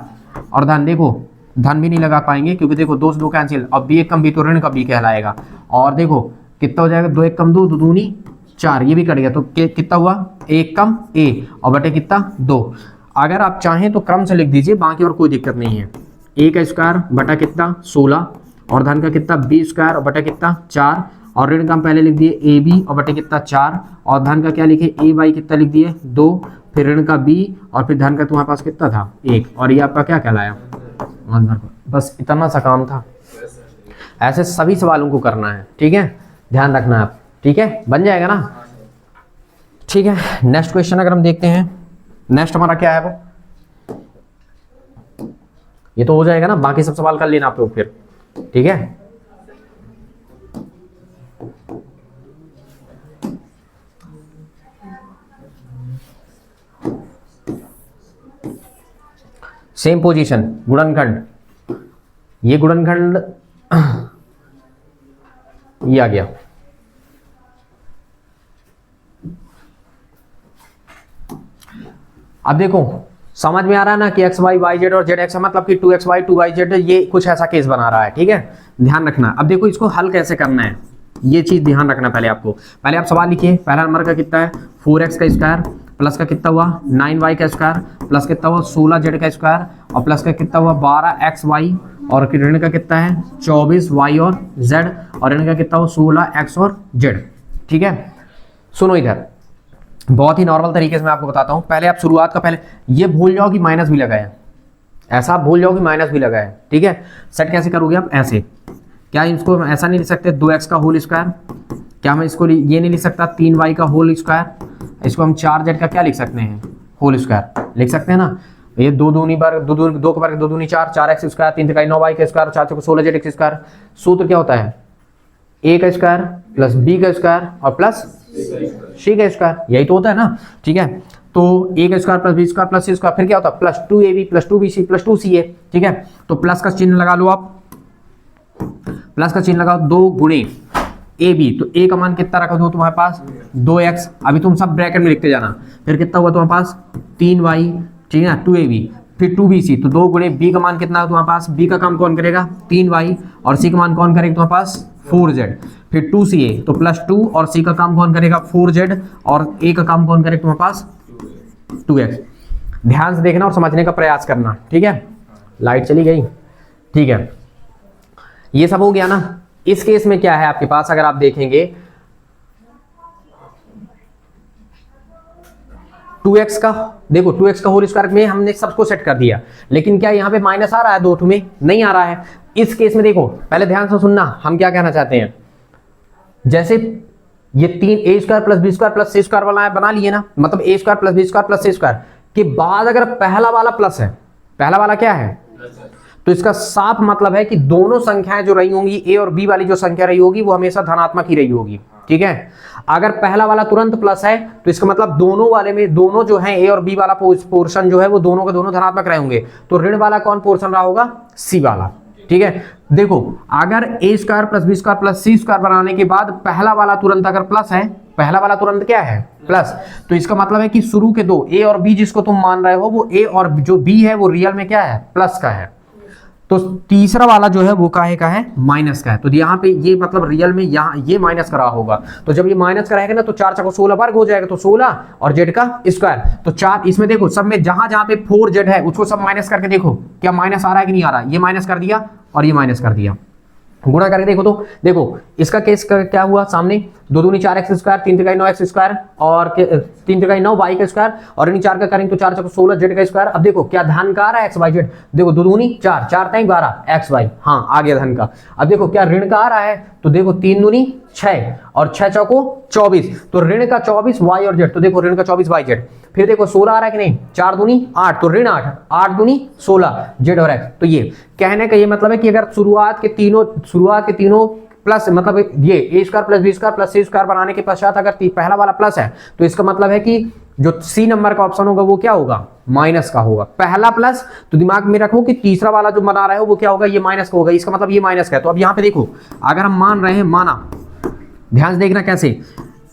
और धन देखो धन भी नहीं लगा पाएंगे क्योंकि देखो 2 से 2 कैंसिल, अब b एक कम b तो ऋण का b कहलाएगा, और देखो कितना हो जाएगा? 2 एक कम 2, 2 दूनी 4, ये भी कट गया, तो कितना हुआ? 1 कम a, और बटे कितना? 2। अगर आप चाहें तो क्रम से लिख दीजिए, बाकी और कोई दिक्कत नहीं है। a का स्क्वायर बटा कितना? 16, और धन का कितना? b स्क्वायर, और बटे कितना? 4, और ऋण का हम पहले लिख दिए ab, और बटे कितना? 4, और धन का क्या लिखे? a/, कितना लिख दिए? 2, फिर ऋण का b, और फिर धन का तुम्हारे पास कितना था? 1, और ये आपका क्या कहलाया? बस इतना सा काम था। ऐसे सभी सवालों को करना है, ठीक है, ध्यान रखना आप, ठीक है, बन जाएगा ना? ठीक है, नेक्स्ट क्वेश्चन अगर हम देखते हैं, नेक्स्ट हमारा क्या है? वो ये तो हो जाएगा ना, बाकी सब सवाल कर लेना आप लोग फिर, ठीक है। सेम पोजीशन, गुणनखंड, ये गुणनखंड ये आ गया। अब देखो समझ में आ रहा है ना कि एक्स वाई वाई जेड और जेड एक्स मतलब कि 2xy 2yz, ये कुछ ऐसा केस बना रहा है, ठीक है, ध्यान रखना। अब देखो इसको हल कैसे करना है, ये चीज ध्यान रखना। पहले आप सवाल लिखिए, पहला नंबर का कितना है? 4x का स्क्वायर प्लस का कितना हुआ? 9y का स्क्वायर प्लस कितना हुआ? 16z का स्क्वायर, और प्लस का कितना हुआ? 12xy, और ऋण का कितना है? 24y और z, और ऋण का कितना हुआ? 16x और z, ठीक है। सुनो इधर, बहुत ही नॉर्मल तरीके से मैं आपको बताता हूं। पहले आप शुरुआत का पहले ये भूल जाओ कि माइनस भी लगा है, ऐसा आप भूल जाओ कि माइनस भी लगा है, ठीक है। सेट कैसे करोगे आप? ऐसे, क्या इसको ऐसा नहीं लिख सकते 2x का होल स्क्वायर? क्या मैं इसको ये नहीं लिख सकता 3y का होल स्क्वायर? इसको हम 4z का क्या लिख सकते हैं? होल स्क्वायर लिख सकते हैं ना। ये 2 दूनी बार 2 का वर्ग 2 दूनी 4, 4x स्क्वायर, 3 तिहाई 9y का स्क्वायर, 4 चौके 16z का स्क्वायर। सूत्र क्या होता है? a का स्क्वायर प्लस b का स्क्वायर और प्लस c का स्क्वायर, यही तो होता है ना, ठीक है। तो a का square plus b square plus c square, फिर क्या होता है? Plus 2ab plus 2bc plus 2ca, ठीक है। तो प्लस का चिन्ह लगा लो आप, प्लस का चिन्ह लगाओ, 2 गुणे ab, तो a का मान कितना रखा दो तुम्हारे पास? 2x, अभी तुम सब ब्रैकेट में लिखते जाना। फिर कितना हुआ तुम्हारे पास? 3y, ठीक है ना, 2ab फिर 2bc, तो 2 गुणे b का मान कितना है तुम्हारे पास, b का काम कौन करेगा 3y, और c का मान कौन करेगा तुम्हारे पास 4z। फिर 2ca, तो +2 और c का काम कौन करेगा 4z, और a का काम कौन करेगा तुम्हारे पास 2x। ध्यान से देखना और समझने का प्रयास करना, ठीक है। लाइट चली गई, ठीक है। ये सब हो गया ना। इस केस में क्या है आपके पास, अगर आप देखेंगे 2x का, देखो 2x का होल स्क्वायर में हमने सबको सेट कर दिया, लेकिन क्या यहाँ पे माइनस आ रहा है, 2 में नहीं आ रहा है। इस केस में देखो, पहले ध्यान से सुनना, हम क्या कहना चाहते हैं, जैसे ये 3a² + b² + c² वाला बना लिए ना, मतलब a² + b² + c² के बाद अगर पहला वाला प्लस है, पहला वाला क्या है, तो इसका साफ मतलब है कि दोनों संख्याएं जो रही होंगी, a और b वाली जो संख्या रही होगी वो हमेशा धनात्मक ही रही होगी, ठीक है। अगर पहला वाला तुरंत प्लस है तो इसका मतलब दोनों वाले में, दोनों जो है a और b वाला पोर्शन जो है वो दोनों के दोनों धनात्मक रहे होंगे। तो ऋण वाला कौन पोर्शन रहा होगा, c वाला, ठीक है। देखो अगर a² + b² + c² बनाने के बाद पहला वाला तुरंत अगर प्लस है, पहला वाला तुरंत क्या है प्लस, तो इसका मतलब है कि शुरू के दो a और b जिसको तुम मान रहे हो वो a और जो b है वो रियल में क्या है, प्लस का है। तो तीसरा वाला जो है वो काहे का है, माइनस का है। तो यहाँ पे ये मतलब रियल में यहाँ ये माइनस करा होगा, तो जब ये माइनस कराएगा ना तो 4 × 16 वर्ग हो जाएगा, तो 16 और z का स्क्वायर, तो 4। इसमें देखो सब में जहां जहां पे 4z है उसको सब माइनस करके देखो क्या माइनस आ रहा है कि नहीं आ रहा है। ये माइनस कर दिया और ये माइनस कर दिया, गुणा करके देखो तो देखो इसका केस क्या हुआ सामने, 2 दूनी 4x स्क्वायर, 3 तिहाई 9x स्क्वायर और 3 तिहाई 9 y का स्क्वायर, और इन 4 का करेंगे तो 4 × 16 z का स्क्वायर। अब देखो क्या धन का आ रहा है x y z, देखो 2 दूनी 4, 4 तिहाई 12 x y, हाँ आ गया धन का। अब देखो क्या ऋण का आ रहा है, तो देखो 3 दूनी 6 और 6 चौको 24, तो ऋण का 24 y और z, तो देखो ऋण का 24 y z। फिर देखो 16 आ रहा है कि नहीं, 4 दूनी 8, तो ऋण 8, 8 दूनी 16 z और x। तो ये कहने का ये मतलब है कि अगर शुरुआत के तीनों प्लस, मतलब ये a² + b² + c² बनाने के पश्चात अगर पहला वाला प्लस है तो इसका मतलब है कि जो सी नंबर का ऑप्शन होगा वो क्या होगा, माइनस का होगा। पहला प्लस, तो दिमाग में रखो कि तीसरा वाला जो बना रहे हो वो क्या होगा, ये माइनस का होगा, इसका मतलब ये माइनस का है। तो अब यहाँ पे देखो अगर हम मान रहे हैं, माना, ध्यान से देखना कैसे,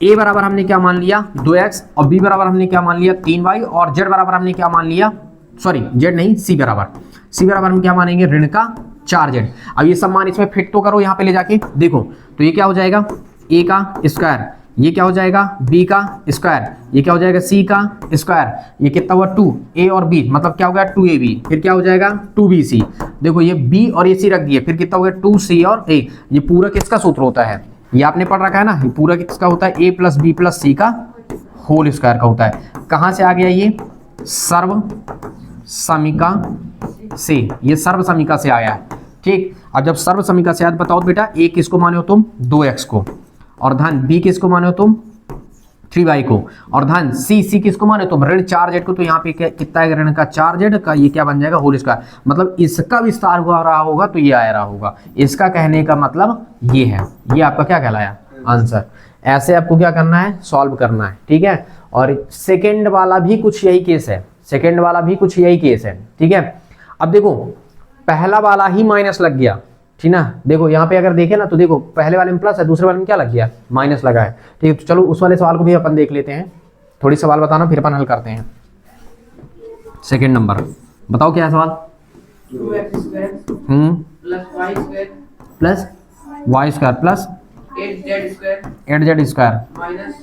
a बराबर हमने क्या मान लिया 2x, और b बराबर हमने क्या मान लिया 3y, और z बराबर हमने क्या मान लिया, सॉरी z नहीं, c बराबर हम क्या मानेंगे, ऋण का 4z। अब ये सब मान इसमें फिट तो करो यहाँ पे ले जाके देखो, तो ये क्या हो जाएगा a का स्क्वायर, ये क्या हो जाएगा b का स्क्वायर, ये क्या हो जाएगा c का स्क्वायर, ये कितना हुआ 2a और b, मतलब क्या हो गया 2ab, फिर क्या हो जाएगा 2bc। देखो ये b और ये c रख दिए, फिर कितना हो गया 2c और a। ये पूरा किसका सूत्र होता है, ये आपने पढ़ रखा है ना, ये पूरा किसका होता है, a + b + c का होल स्क्वायर का होता है। कहाँ से आ गया ये, सर्व समीका से, ये सर्व समीका से आया है, ठीक। अब जब सर्व समीका से आया बताओ बेटा a किसको माने हो तुम 2x को, और धन b किसको माने हो तुम 3y को, और धन c किसको माने हो तुम ऋण 4z को। तो यहाँ पे कितना है, ऋण का 4z का ये क्या बन जाएगा होल स्क्वायर, मतलब इसका विस्तार हुआ रहा होगा तो ये आ रहा होगा। इसका कहने का मतलब ये है, ये आपका क्या कहलाया आंसर। ऐसे आपको क्या करना है, सॉल्व करना है, ठीक है। और सेकेंड वाला भी कुछ यही केस है, सेकेंड वाला भी कुछ यही केस है, ठीक है। अब देखो पहला वाला ही माइनस लग गया, ठीक ना, देखो यहाँ पे अगर देखें ना तो देखो पहले वाले में प्लस है, दूसरे वाले में क्या लग गया, माइनस लगा है, ठीक है। तो चलो उस वाले सवाल को भी अपन देख लेते हैं, थोड़ी सवाल बताना फिर अपन हल करते हैं। सेकेंड नंबर बताओ क्या है सवाल, 2x² plus y square plus 8z² minus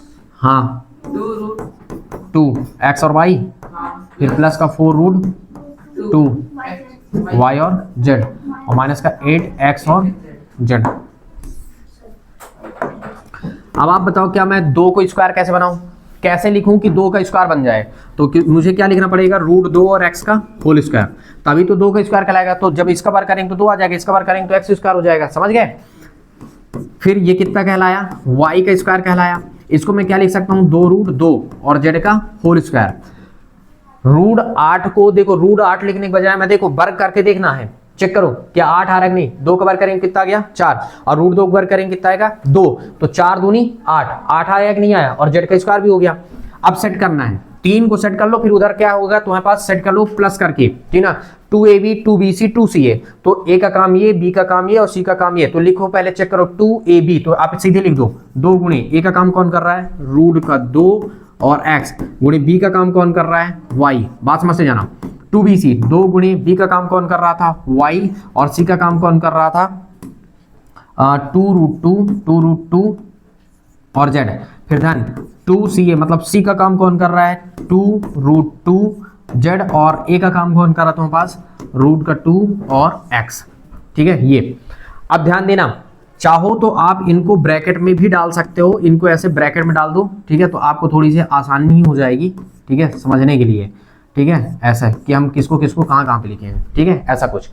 हाँ 2√2 x और y, फिर प्लस का 4√2 y और z, और माइनस का 8x और z। अब आप बताओ क्या मैं 2 को स्क्वायर कैसे बनाऊं, कैसे लिखूं कि 2 का स्क्वायर बन जाए, तो मुझे क्या लिखना पड़ेगा, √2 और x का होल स्क्वायर, तभी तो 2 का स्क्वायर कहलाएगा। तो जब इसका वर्ग करेंगे तो 2 आ जाएगा, इसका वर्ग करेंगे तो x² हो जाएगा, समझ गए। फिर ये कितना कहलाया, y का स्क्वायर कहलाया, इसको मैं क्या लिख सकता हूँ 2√2 और z का होल स्क्वायर। √8 को देखो, √8 लिखने के बजाय मैं देखो वर्ग करके देखना है, चेक करो क्या 8 आ रहा है नहीं, 2 का वर्ग करेंगे कितना आ गया 4, और √2 का वर्ग करेंगे कितना आएगा 2, तो 4 दूनी 8, 8 आया कि नहीं आया, और z का स्क्वायर भी हो गया। अब सेट करना है, 3 को सेट कर लो, फिर उधर क्या होगा तुम्हारे पास, सेट कर लो प्लस करके, ठीक ना, 2ab 2bc 2ca, तो a का काम ये, b का काम ये और c का काम ये। तो लिखो पहले, चेक करो 2ab, तो आप सीधे लिख दो 2 गुणे a का काम कौन कर रहा है, √2 और x गुणे b का काम कौन कर रहा है y, बात समझ से जाना। 2bc, 2 गुणे b का काम कौन कर रहा था, y, और c का काम कौन कर रहा था 2√2 और z। फिर ध्यान 2ca, मतलब c का काम कौन कर रहा है 2√2z, और a का काम कौन कर रहा है तुम्हारे पास √2 और x। ठीक है, ये अब ध्यान देना, चाहो तो आप इनको ब्रैकेट में भी डाल सकते हो, इनको ऐसे ब्रैकेट में डाल दो, ठीक है, तो आपको थोड़ी सी आसानी हो जाएगी, ठीक है, समझने के लिए। ठीक है, ऐसा है कि हम किसको किसको कहाँ कहाँ पे लिखे हैं, ठीक है, ऐसा कुछ।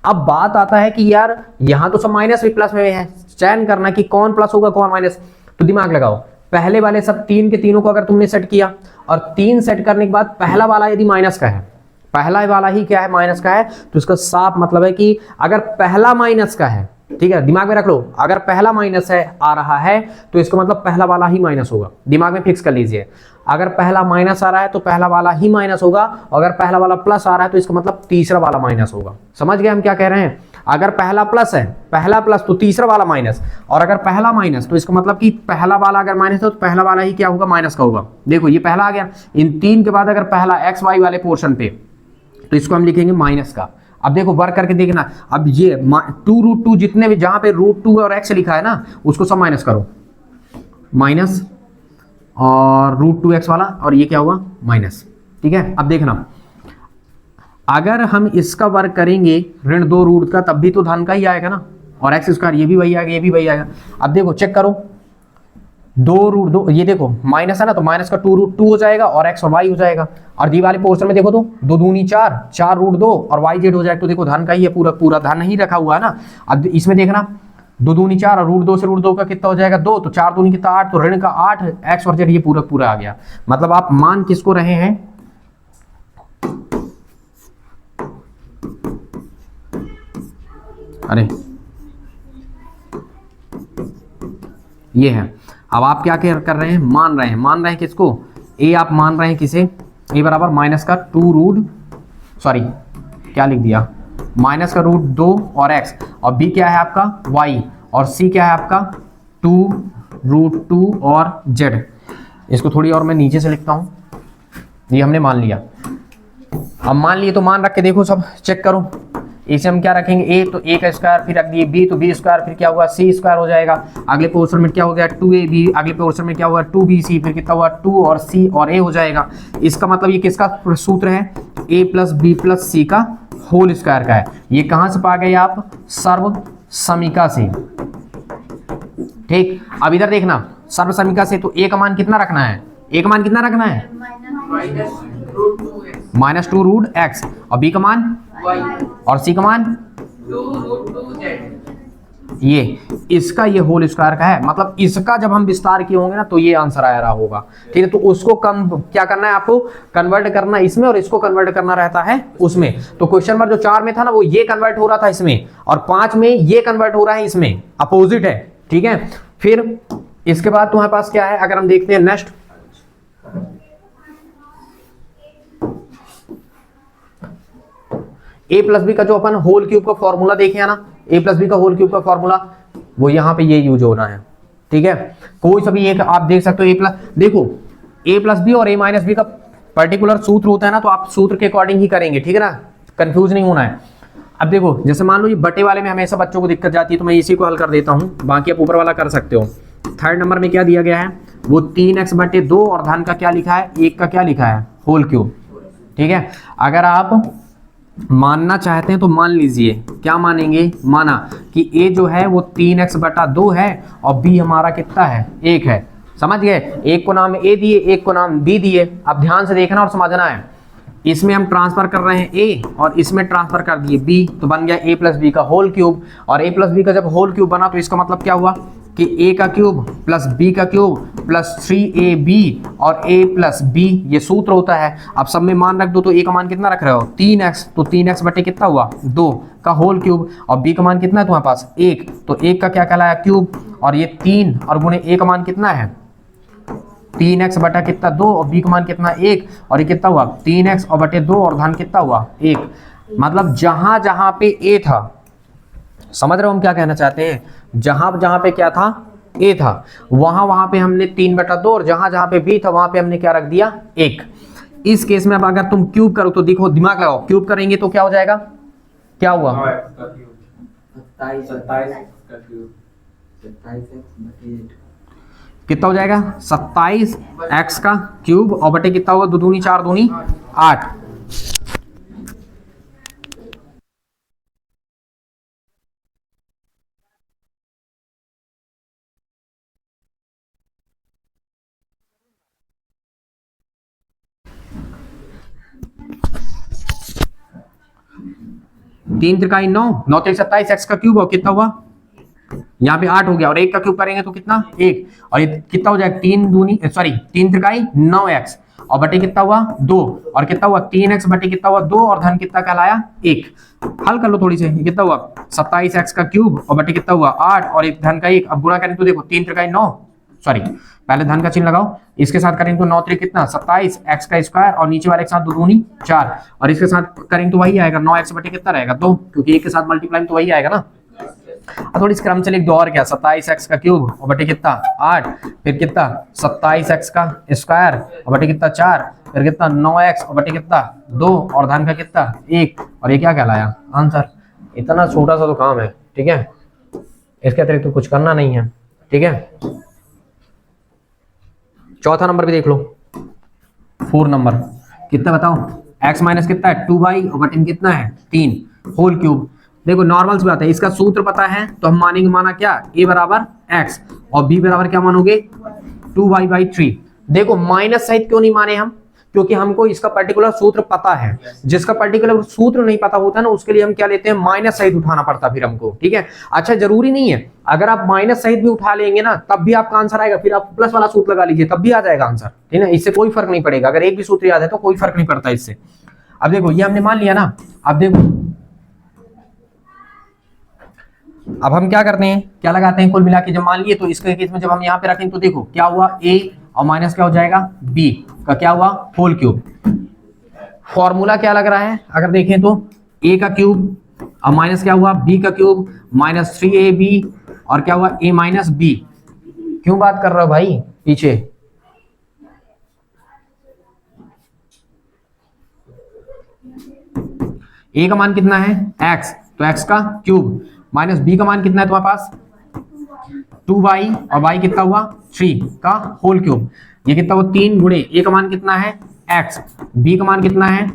अब बात आता है कि यार यहाँ तो सब माइनस भी प्लस में है, चयन करना कि कौन प्लस होगा कौन माइनस। तो दिमाग लगाओ, पहले वाले सब तीन के तीनों को अगर तुमने सेट किया, और 3 सेट करने के बाद पहला वाला यदि माइनस का है, पहला वाला ही क्या है माइनस का है, तो इसका साफ मतलब है कि अगर पहला माइनस का है, ठीक है, दिमाग में रख लो, अगर पहला माइनस है आ रहा है तो इसका मतलब पहला वाला ही माइनस होगा, दिमाग में फिक्स कर लीजिए। अगर पहला माइनस आ रहा है तो पहला वाला ही माइनस होगा, अगर पहला वाला प्लस आ रहा है तो इसका मतलब तीसरा वाला माइनस होगा। समझ गए हम क्या कह रहे हैं? अगर पहला प्लस है, पहला प्लस तो तीसरा वाला माइनस, और अगर पहला माइनस तो इसका मतलब कि पहला वाला अगर माइनस है तो पहला वाला ही क्या होगा, माइनस का होगा। देखो ये पहला आ गया, इन 3 के बाद अगर पहला एक्स वाई वाले पोर्शन पे, तो इसको हम लिखेंगे माइनस का। अब देखो वर्क करके देखना, अब ये 2√2 जितने भी जहां पे √2 और x लिखा है ना, उसको सब माइनस करो, माइनस और √2x वाला, और ये क्या हुआ माइनस। ठीक है, अब देखना, अगर हम इसका वर्क करेंगे ऋण 2 रूट का, तब भी तो धन का ही आएगा ना, और एक्स स्क्वायर ये भी वही आएगा, ये भी वही आएगा। अब देखो चेक करो, 2√2, ये देखो माइनस है ना, तो माइनस का 2√2 हो जाएगा और x और y हो जाएगा। और दी वाले पोर्शन में देखो तो 2 दूनी 4, 4√2 और y z हो जाएगा। तो देखो धन का ही है, पूरा पूरा धन ही रखा हुआ है ना। अब इसमें देखना 2 दूनी 4 और √2 से √2 का कितना हो जाएगा 2, तो 4 दूनी कितना 8, तो ऋण का 8, x और z ये पूरा पूरा आ गया। मतलब आप मान किसको रहे हैं, अरे ये है। अब आप क्या कर रहे हैं, मान रहे हैं किसको, a आप मान रहे हैं किसे, a बराबर माइनस का 2 सॉरी क्या लिख दिया, माइनस का √2 और x, और b क्या है आपका y, और c क्या है आपका 2√2 और z। इसको थोड़ी और मैं नीचे से लिखता हूं, ये हमने मान लिया। अब मान लिए तो मान रख के देखो सब चेक करो, इसे हम क्या रखेंगे a, तो a का स्क्वायर, फिर रख दिए b, तो b स्क्वायर, फिर क्या हुआ c स्क्वायर हो जाएगा। अगले पोर्शन में क्या हो गया 2ab, अगले पोर्शन में क्या हुआ 2bc, फिर कितना हुआ 2 और c और a हो जाएगा। इसका मतलब ये किसका सूत्र है, a plus b plus c का होल स्क्वायर का है। ये कहां से पा गए आप, सर्व समीका से। ठीक, अब इधर देखना सर्व समीका से, तो a का मान कितना रखना है, a का मान कितना रखना है -2√x, और b का मान और c का मान 2√2z। ये इसका ये होल स्क्वायर का है, मतलब इसका जब हम विस्तार किए होंगे ना तो ये आंसर आ रहा होगा। ठीक है, तो उसको क्या करना है आपको, कन्वर्ट करना इसमें, और इसको कन्वर्ट करना रहता है उसमें। तो क्वेश्चन नंबर जो 4 में था ना, वो ये कन्वर्ट हो रहा था इसमें, और 5 में ये कन्वर्ट हो रहा है इसमें, अपोजिट है। ठीक है, फिर इसके बाद तुम्हारे पास क्या है, अगर हम देखते हैं नेक्स्ट, a प्लस बी का जो अपन होल क्यूब का फॉर्मूला देखे है ना, a प्लस बी का होल क्यूब का फॉर्मूला, वो यहाँ पे ये यूज होना है। ठीक है, कोई सा भी एक आप देख सकते हो, a प्लस, देखो a प्लस बी और a माइनस बी का पर्टिकुलर सूत्र होता है ना, तो आप सूत्र के अकॉर्डिंग ही करेंगे। ठीक है ना, कंफ्यूज नहीं होना है। अब देखो जैसे मान लो ये बटे वाले में हमेशा बच्चों को दिक्कत जाती है, तो मैं इसी को हल कर देता हूँ, बाकी आप ऊपर वाला कर सकते हो। 3rd नंबर में क्या दिया गया है, वो 3x/2 और धन का क्या लिखा है, 1 का क्या लिखा है होल क्यूब। ठीक है, अगर आप मानना चाहते हैं तो मान लीजिए, क्या मानेंगे, माना कि a जो है वो 3x/2 है और b हमारा कितना है 1 है। समझ गए, एक को नाम a दिए, एक को नाम b दिए। अब ध्यान से देखना और समझना है, इसमें हम ट्रांसफर कर रहे हैं a और इसमें ट्रांसफर कर दिए b, तो बन गया a प्लस बी का होल क्यूब। और a प्लस बी का जब होल क्यूब बना तो इसका मतलब क्या हुआ कि a का क्यूब प्लस b का क्यूब प्लस 3ab और a प्लस b, ये सूत्र होता है। अब सब में मान रख दो, तो a का मान कितना रख रहे हो 3x, तो 3x बटे कितना हुआ 2 का होल क्यूब, और b का मान कितना है तुम्हारे पास 1, तो 1 का क्या कहलाया क्यूब, और ये 3 और गुणे a का मान कितना है 3x बटा कितना 2, और b का मान कितना 1, और ये कितना हुआ 3x और बटे 2 और धन कितना हुआ 1। मतलब जहां जहां पे a था, समझ रहे हो हम क्या कहना चाहते हैं, जहां जहां पे क्या था a था, वहां पे हमने 3/2, और जहां जहां पे b था वहां पे हमने क्या रख दिया 1। इस केस में अब अगर तुम क्यूब करो तो देखो, दिमाग लगाओ, क्यूब करेंगे तो क्या हो जाएगा, क्या हुआ, 9x का क्यूब 27x का क्यूब 27x/8 कितना हो जाएगा 27x का क्यूब और बटे कितना होगा, 2 दूनी 4 दूनी 8। तीन त्रिकाई 9, 9 3 27 x का क्यूब और कितना हुआ, यहाँ पे 8 हो गया और 1 का क्यूब करेंगे तो कितना 1, और ये कितना हो जाएगा 3 त्रिकाई 9x और बटे कितना हुआ 2 और कितना हुआ 3x बटे कितना हुआ 2 और धन कितना कहलाया 1। हल कर लो थोड़ी से, कितना हुआ 27x का क्यूब और बटे कितना हुआ 8 और एक धन का 1। अब गुणा करें तो देखो 3 त्रिकाई 9, सॉरी पहले धन का चिन्ह लगाओ, इसके साथ करेंगे तो 9 3 कितना 27 x का स्क्वायर और नीचे वाले के साथ 2 दूनी 4 और इसके साथ करेंगे तो वही आएगा 9x बटे कितना रहेगा 2, क्योंकि एक के साथ मल्टीप्लाई तो वही आएगा ना। अब थोड़ी क्रम से लिख दो और क्या, 27x का क्यूब और बटे कितना 8, फिर कितना 27x का स्क्वायर और बटे कितना 4, फिर कितना 9x और बटे कितना 2 और धन का कितना 1 और ये क्या कहलाया आंसर। इतना छोटा सा तो काम है, ठीक है, इसके अतिरिक्त तो कुछ करना नहीं है, ठीक है। चौथा नंबर भी देख लो, 4 नंबर कितना बताओ, x माइनस कितना है 2y और बटे कितना है 3 होल क्यूब। देखो नॉर्मल सी बात है, इसका सूत्र पता है तो हम मानेंगे, माना क्या a बराबर x और b बराबर क्या मानोगे 2y/3। देखो माइनस सहित क्यों नहीं माने हम, क्योंकि हमको इसका पर्टिकुलर सूत्र पता है। जिसका पर्टिकुलर सूत्र नहीं पता होता ना उसके लिए हम क्या लेते हैं, माइनस सहित उठाना पड़ता फिर हमको, ठीक है। अच्छा जरूरी नहीं है, अगर आप माइनस सहित भी उठा लेंगे ना तब भी आपका आंसर आएगा, फिर आप प्लस वाला सूत्र लगा लीजिए तब भी आ जाएगा आंसर, ठीक है। इससे कोई फर्क नहीं पड़ेगा, अगर एक भी सूत्र याद है तो कोई फर्क नहीं पड़ता इससे। अब देखो ये हमने मान लिया ना, अब देखो अब हम क्या करते हैं, क्या लगाते हैं, कुल मिला के जब मान लिए तो इसके केस में जब हम यहाँ पे रखें तो देखो क्या हुआ a और माइनस क्या हो जाएगा b का क्या हुआ होल क्यूब। फॉर्मूला क्या लग रहा है, अगर देखें तो a का क्यूब और माइनस क्या हुआ b का क्यूब माइनस 3ab और क्या हुआ a माइनस b। क्यों बात कर रहे हो भाई पीछे, a का मान कितना है x, तो x का क्यूब माइनस b का मान कितना है तुम्हारे पास 2y और y कितना हुआ 3 का होल क्यूब। ये कितना हुआ 3 गुणे a का मान कितना है x, b का मान कितना है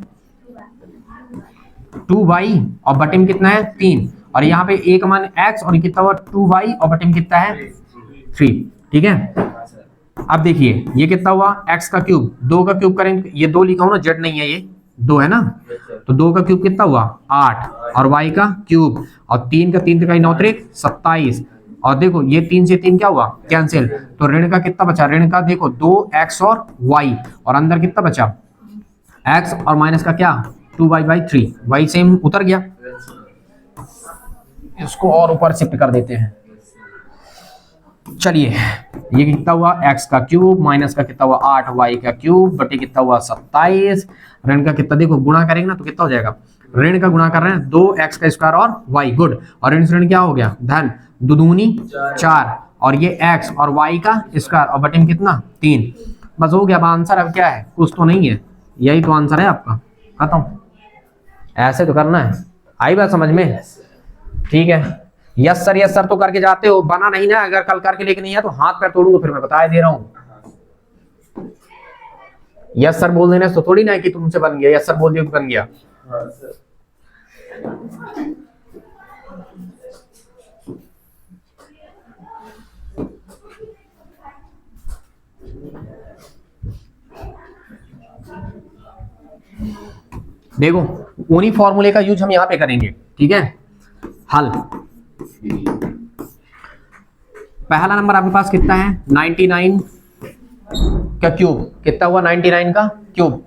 2y और बटे में कितना है 3 और यहाँ पे a का मान x और कितना हुआ 2y और बटे में कितना है 3, ठीक है। अब देखिए ये कितना हुआ x का क्यूब, 2 का क्यूब करेंगे, ये 2 लिखा हूं ना, z नहीं है ये 2 है ना, तो 2 का क्यूब कितना हुआ 8 और y का क्यूब और 3 का 3 त्रिकाई 9 त्रिक 27 और देखो ये 3 से 3 क्या हुआ कैंसिल, तो ऋण का कितना बचा, ऋण का देखो 2x और y और अंदर कितना बचा x और माइनस का क्या 2y/3, y सेम उतर गया, इसको और ऊपर शिफ्ट कर देते हैं। चलिए ये कितना हुआ x का क्यूब माइनस का कितना हुआ 8y का क्यूब बटे कितना हुआ 27, ऋण का कितना देखो गुणा करेंगे ना तो कितना हो जाएगा, ऋण का गुणा कर रहे हैं 2x का स्क्वायर और y, गुड, और ऋण से ऋण क्या हो गया धन, 2 दूनी 4 और ये x और y का स्क्वायर और बटे में कितना 3, बस हो गया। अब आंसर अब क्या है, कुछ तो नहीं है, यही तो आंसर है आपका, खत्म। ऐसे तो करना है, आई बात समझ में, ठीक है। यस सर तो करके जाते हो, बना नहीं ना, अगर कल करके लेके नहीं है तो हाथ पैर तोड़ूंगा, फिर मैं बता दे रहा हूँ। यस सर बोल देने तो थोड़ी ना है कि तुमसे बन गया, यस सर बोल दिया बन गया। देखो उन्हीं फॉर्मूले का यूज हम यहाँ पे करेंगे, ठीक है। हल पहला नंबर आपके पास कितना है 99 का क्यूब, कितना हुआ 99 का क्यूब।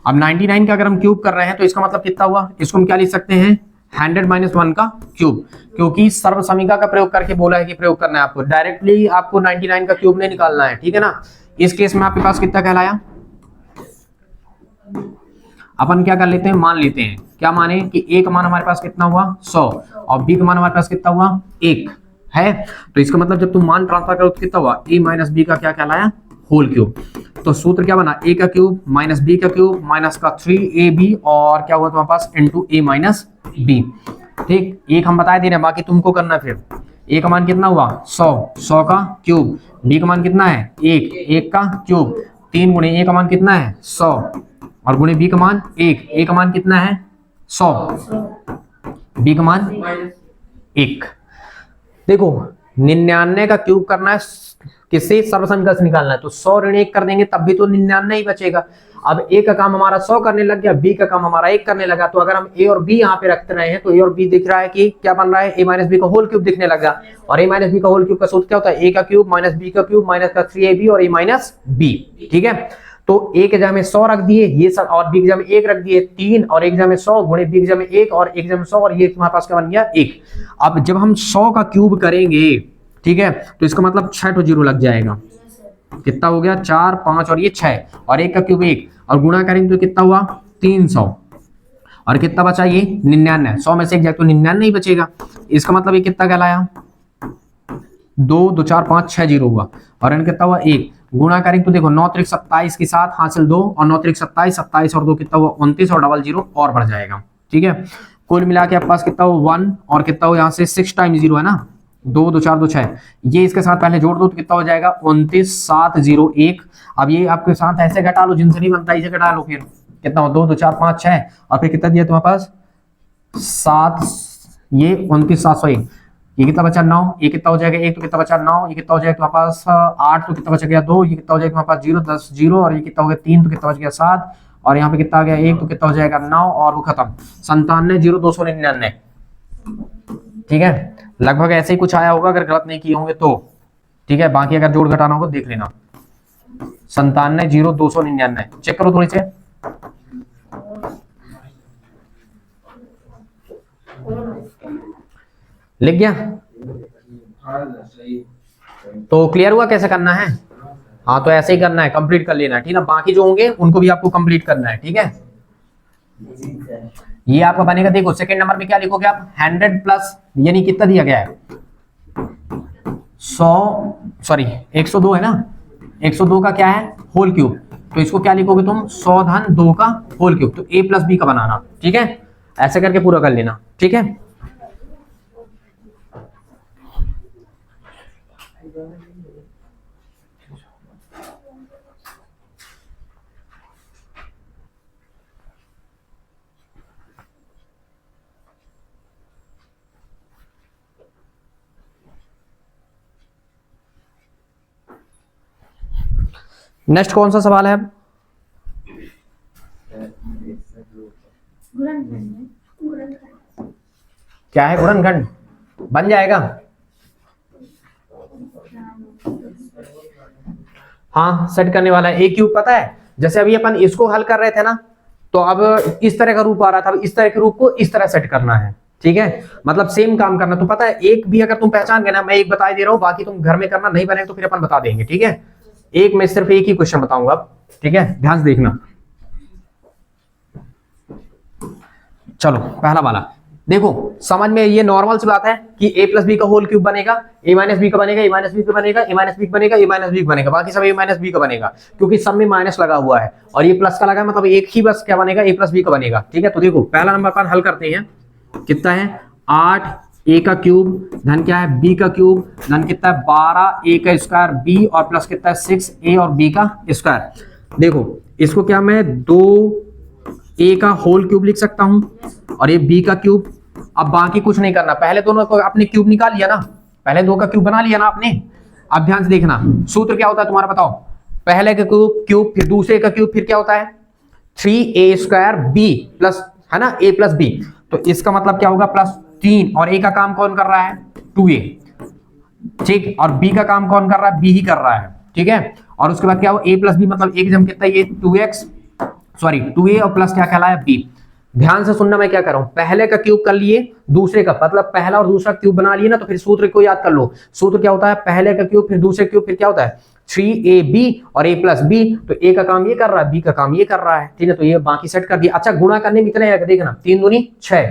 अब 99 का अगर हम क्यूब कर रहे हैं तो इसका मतलब कितना हुआ, इसको हम क्या लिख सकते हैं 100 - 1 का क्यूब, क्योंकि सर्व समीका का प्रयोग करके बोला है कि प्रयोग करना है आपको, डायरेक्टली आपको 99 का क्यूब नहीं निकालना है, ठीक है ना। इस केस में आपके पास कितना कहलाया, अपन क्या कर लेते हैं, मान लेते हैं, क्या माने कि a का मान हमारे पास कितना हुआ 100 और b का मान हमारे पास कितना हुआ 1 है, तो इसका मतलब जब तुम मान ट्रांसफर करो तो कितना हुआ a - b का क्या कहलाया होल क्यूब। तो सूत्र क्या बना, ए का क्यूब माइनस बी का क्यूब माइनस का 3ab और क्या हुआ तुम्हारे पास इंटू ए माइनस बी। ठीक, एक हम बता दे रहे हैं, बाकी तुमको करना। फिर ए का मान कितना हुआ 100, 100 का क्यूब, बी का मान कितना है 1, 1 का क्यूब, 3 गुणे ए का मान कितना है 100 और गुणे बी का मान 1, ए का मान कितना है 100, बी का मान 1। देखो 99 का क्यूब करना है, किससे सर्वसमीकरण से निकालना है, तो 100 ऋण 1 कर देंगे तब भी तो 99 ही बचेगा। अब ए का काम हमारा 100 करने लग गया, बी का काम हमारा 1 करने लगा, तो अगर हम ए और बी यहाँ पे रखते रहे हैं तो ए और बी दिख रहा है कि क्या बन रहा है, ए माइनस बी का होल क्यूब दिखने लगा। और ए माइनस बी का होल क्यूब का सूत्र क्या होता है, ए का क्यूब माइनस बी का क्यूब माइनस का 3ab और ए माइनस बी। ठीक है, तो ए के जगह में 100 रख दिए ये सब, और बी के जगह में 1 रख दिए 3, और एक जगह में 100 गुणे बी के जगह में 1 और एक जगह में 100, और ये तुम्हारे पास क्या बन गया 1। अब जब हम 100 का क्यूब करेंगे, ठीक है, तो इसका मतलब 6 तो 0 लग जाएगा, कितना हो गया 4, 5 और ये 6, और 1 का क्यूब 1, और गुणा करेंगे तो कितना हुआ 300, और कितना बचा ये 99, 100 में से 1 जाए तो 99 ही बचेगा। इसका मतलब ये कितना कहलाया 2, 2 4 5 6 0 हुआ, और n कितना हुआ 1। गुणा करेंगे तो देखो 9 त्रिक 27 के साथ हासिल 2 और 9 त्रिक 27, 27 और 2 कितना हुआ 29 और डबल 0 और बढ़ जाएगा। ठीक है, कुल मिला के आपके पास कितना हुआ 1 और कितना हुआ यहाँ से 6 टाइम 0 है ना, 2 2 4 2 6, ये इसके साथ पहले जोड़ दो तो कितना हो जाएगा 29 7 0 1। अब ये आपके साथ ऐसे घटा लो, जिनसे नहीं बनता इसे घटा लो, फिर कितना हो 2 2 4 5 6 और फिर कितना दिया तुम्हारे पास 7, ये 29 701, ये कितना बचा 9, ये कितना हो जाएगा 1 तो कितना बचा 9, ये कितना हो जाएगा तुम्हारे पास 8 तो कितना बच गया 2, ये कितना हो जाएगा तुम्हारे पास 0 10 0 और ये कितना हो गया 3 तो कितना बच गया 7 और यहाँ पे कितना आ गया 1 तो कितना हो जाएगा 9 और वो खत्म 97 0 299। ठीक है, लगभग ऐसे ही कुछ आया होगा अगर गलत नहीं किए होंगे तो। ठीक है, बाकी अगर जोड़ घटाना होगा देख लेना। 97 0 299 चेक करो थोड़ी से। लिख गया तो क्लियर हुआ कैसे करना है। हाँ तो ऐसे ही करना है, कंप्लीट कर लेना है। ठीक है, बाकी जो होंगे उनको भी आपको कंप्लीट करना है। ठीक है, ये आपका बनेगा, देखो सेकंड नंबर में क्या लिखोगे आप 100 प्लस यानी कितना दिया गया है 102 है ना, 102 का क्या है होल क्यूब, तो इसको क्या लिखोगे तुम 100 धन 2 का होल क्यूब, तो a प्लस बी का बनाना। ठीक है, ऐसे करके पूरा कर लेना। ठीक है, नेक्स्ट कौन सा सवाल है। क्या है गुणनखंड, बन जाएगा। हाँ सेट करने वाला है। ए क्यूब पता है, जैसे अभी अपन इसको हल कर रहे थे ना, तो अब इस तरह का रूप आ रहा था, अब इस तरह के रूप को इस तरह सेट करना है। ठीक है, मतलब सेम काम करना। तो पता है एक भी अगर तुम पहचान गए ना, मैं एक बता दे रहा हूं, बाकी तुम घर में करना, नहीं बने तो फिर अपन बता देंगे। ठीक है, एक में सिर्फ एक ही क्वेश्चन बताऊंगा अब। ठीक है, ध्यान से देखना। चलो पहला वाला देखो, समझ में ये नॉर्मल सी बात है कि a प्लस बी का होल क्यूब बनेगा, a माइनस बी का बनेगा, a माइनस बी का बनेगा, a माइनस बी का बनेगा, a माइनस बी का बनेगा, बाकी सब a माइनस बी का बनेगा, क्योंकि सब में माइनस लगा हुआ है और ये प्लस का लगा है, मतलब एक ही बस क्या बनेगा a प्लस बी का बनेगा। ठीक है, तो देखो पहला नंबर अपन हल करते हैं, कितना है 8 a का क्यूब धन क्या है b का क्यूब धन कितना है 12 a का स्क्वायर b और प्लस कितना है 6 a और b का स्क्वायर। देखो इसको क्या मैं 2 a का होल क्यूब लिख सकता हूं और ये b का क्यूब। अब बाकी कुछ नहीं करना, पहले दोनों को आपने क्यूब निकाल लिया ना, पहले 2 का क्यूब बना लिया ना आपने। अब ध्यान से देखना सूत्र क्या होता है तुम्हारा, बताओ। पहले का क्यूब फिर दूसरे का क्यूब फिर क्या होता है 3a स्क्वायर b प्लस है ना a प्लस b, तो इसका मतलब क्या होगा प्लस 3 और a का काम कौन कर रहा है 2a। ठीक, और b का काम कौन कर रहा है b ही कर रहा है। ठीक है, और उसके बाद क्या हो a प्लस b मतलब एक जम कितना ये 2a और प्लस क्या कहलाया b। ध्यान से सुनना मैं क्या कर रहा हूं, पहले का क्यूब कर लिए दूसरे का, मतलब पहला और दूसरा क्यूब बना लिए ना, तो फिर सूत्र को याद कर लो। सूत्र क्या होता है पहले का क्यूब फिर दूसरे क्यूब फिर क्या होता है 3ab और a प्लस b, तो a का काम ये कर रहा है b का काम ये कर रहा है। ठीक है, तो ये बाकी सेट कर दिया। अच्छा गुणा करने में इतना है देखना 3 दूनी 6,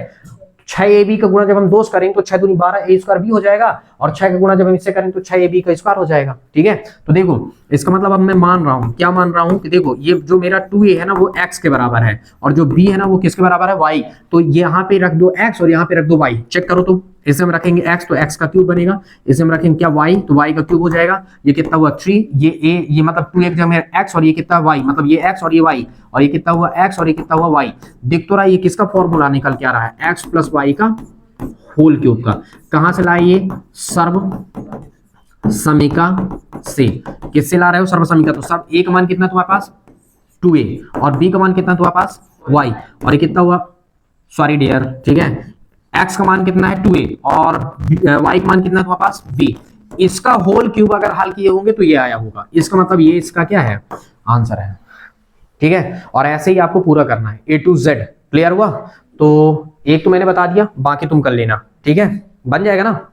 6ab का गुणा जब हम 2 से करेंगे तो 6 दूनी 12 a स्क्वायर b हो जाएगा, और 6 का गुणा जब हम इससे करेंगे तो 6ab का स्क्वायर हो जाएगा। ठीक है, तो देखो इसका मतलब अब मैं मान रहा हूं, क्या मान रहा हूं कि देखो ये जो मेरा 2a है ना वो x के बराबर है, और जो b है ना वो किसके बराबर है, y। तो यहाँ पे रख दो x और यहाँ पे रख दो y, चेक करो। तो इसे हम रखेंगे x तो x का क्यूब बनेगा, इसे हम रखेंगे क्या y, तो y का क्यूब हो जाएगा। ये कितना हुआ 3, ये a, ये मतलब 2 जब है x और ये कितना y, मतलब ये x और ये y, और ये कितना हुआ x और ये कितना हुआ y। दिख तो रहा है ये किसका फॉर्मूला निकल के आ रहा है, x प्लस y का होल क्यूब का। कहां से लाए, ये सर्व समीका से। किससे ला रहे हो, सर्व समीका। तो सब a का मान कितना तुम्हारे पास 2a, और b का मान कितना तुम्हारे पास y, और ये कितना हुआ, सॉरी डियर, ठीक है, x का मान कितना है 2a और y का मान कितना है तुम्हारे पास b। इसका होल क्यूब अगर हल किए होंगे तो ये आया होगा, इसका मतलब ये इसका क्या है, आंसर है। ठीक है, और ऐसे ही आपको पूरा करना है A to Z। क्लियर हुआ, तो एक तो मैंने बता दिया, बाकी तुम कर लेना। ठीक है, बन जाएगा ना।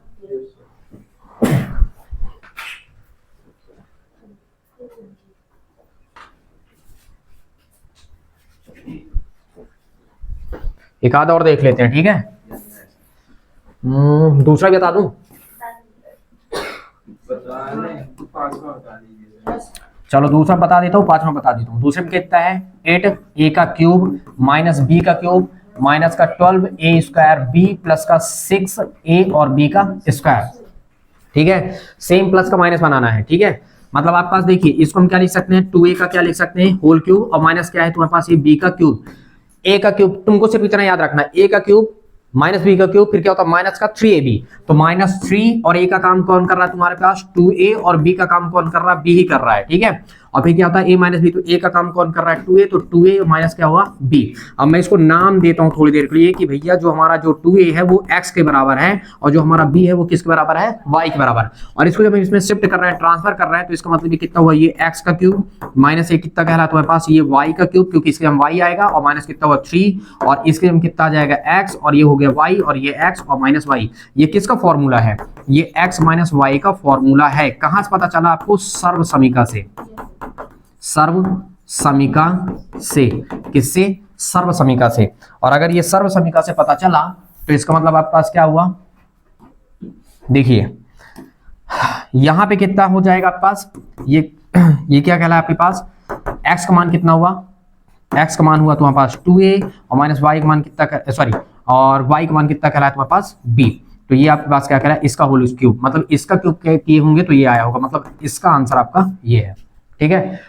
एक आधा और देख लेते हैं। ठीक है, दूसरा भी बता दूं, चलो दूसरा बता देता हूँ, पांचवा बता देता हूँ। दूसरे में कितना है 8a का क्यूब माइनस b का क्यूब माइनस का 12a स्क्वायर b प्लस का 6a और b का स्क्वायर। ठीक है, सेम प्लस का माइनस बनाना है। ठीक है, मतलब आपके पास देखिए इसको हम क्या लिख सकते हैं, 2a का क्या लिख सकते हैं होल क्यूब, और माइनस क्या है तुम्हारे पास ये b का क्यूब। a का क्यूब तुमको सिर्फ इतना याद रखना है, a का क्यूब माइनस बी का क्यूब, फिर क्या होता है माइनस का 3ab। तो माइनस 3 और a का काम कौन कर रहा है तुम्हारे पास 2a, और b का काम कौन कर रहा है, b ही कर रहा है। ठीक है, और फिर क्या होता है a माइनस बी, तो a का काम कौन कर रहा है 2a, तो 2a माइनस क्या हुआ b। अब मैं इसको नाम देता हूं थोड़ी देर के लिए कि भैया जो हमारा जो 2a है वो x के बराबर है, और जो हमारा b है वो किसके बराबर है, y के बराबर। और इसको जब हम इसमें शिफ्ट कर रहे हैं, ट्रांसफर कर रहे हैं, तो इसका मतलब ये कितना हुआ, ये x का क्यूब माइनस ये कितना कह रहा है तुम्हारे पास, ये y का क्यूब, क्योंकि इसके हम y आएगा, और माइनस कितना हुआ 3, और इसके हम कितना आ जाएगा x, और ये हो गया y, और ये x और माइनस y। ये किसका फॉर्मूला है, ये x माइनस y का फॉर्मूला है। कहां से पता चला आपको, सर्व समीका से। सर्व समीका से, किससे, सर्व समीका से। और अगर ये सर्व समीका से पता चला तो इसका मतलब आपके पास क्या हुआ, देखिए यहां पे कितना हो जाएगा आपके पास, ये क्या कहला है आपके पास, x का मान कितना हुआ, x का मान हुआ तुम्हारे पास 2a, और माइनस y का मान कितना, सॉरी, और y का मान कितना कहला है तुम्हारे पास b। तो ये आपके पास क्या कह रहा है, इसका होल क्यूब, मतलब इसका क्यूब किए होंगे तो ये आया होगा, मतलब इसका आंसर आपका ये है। ठीक है,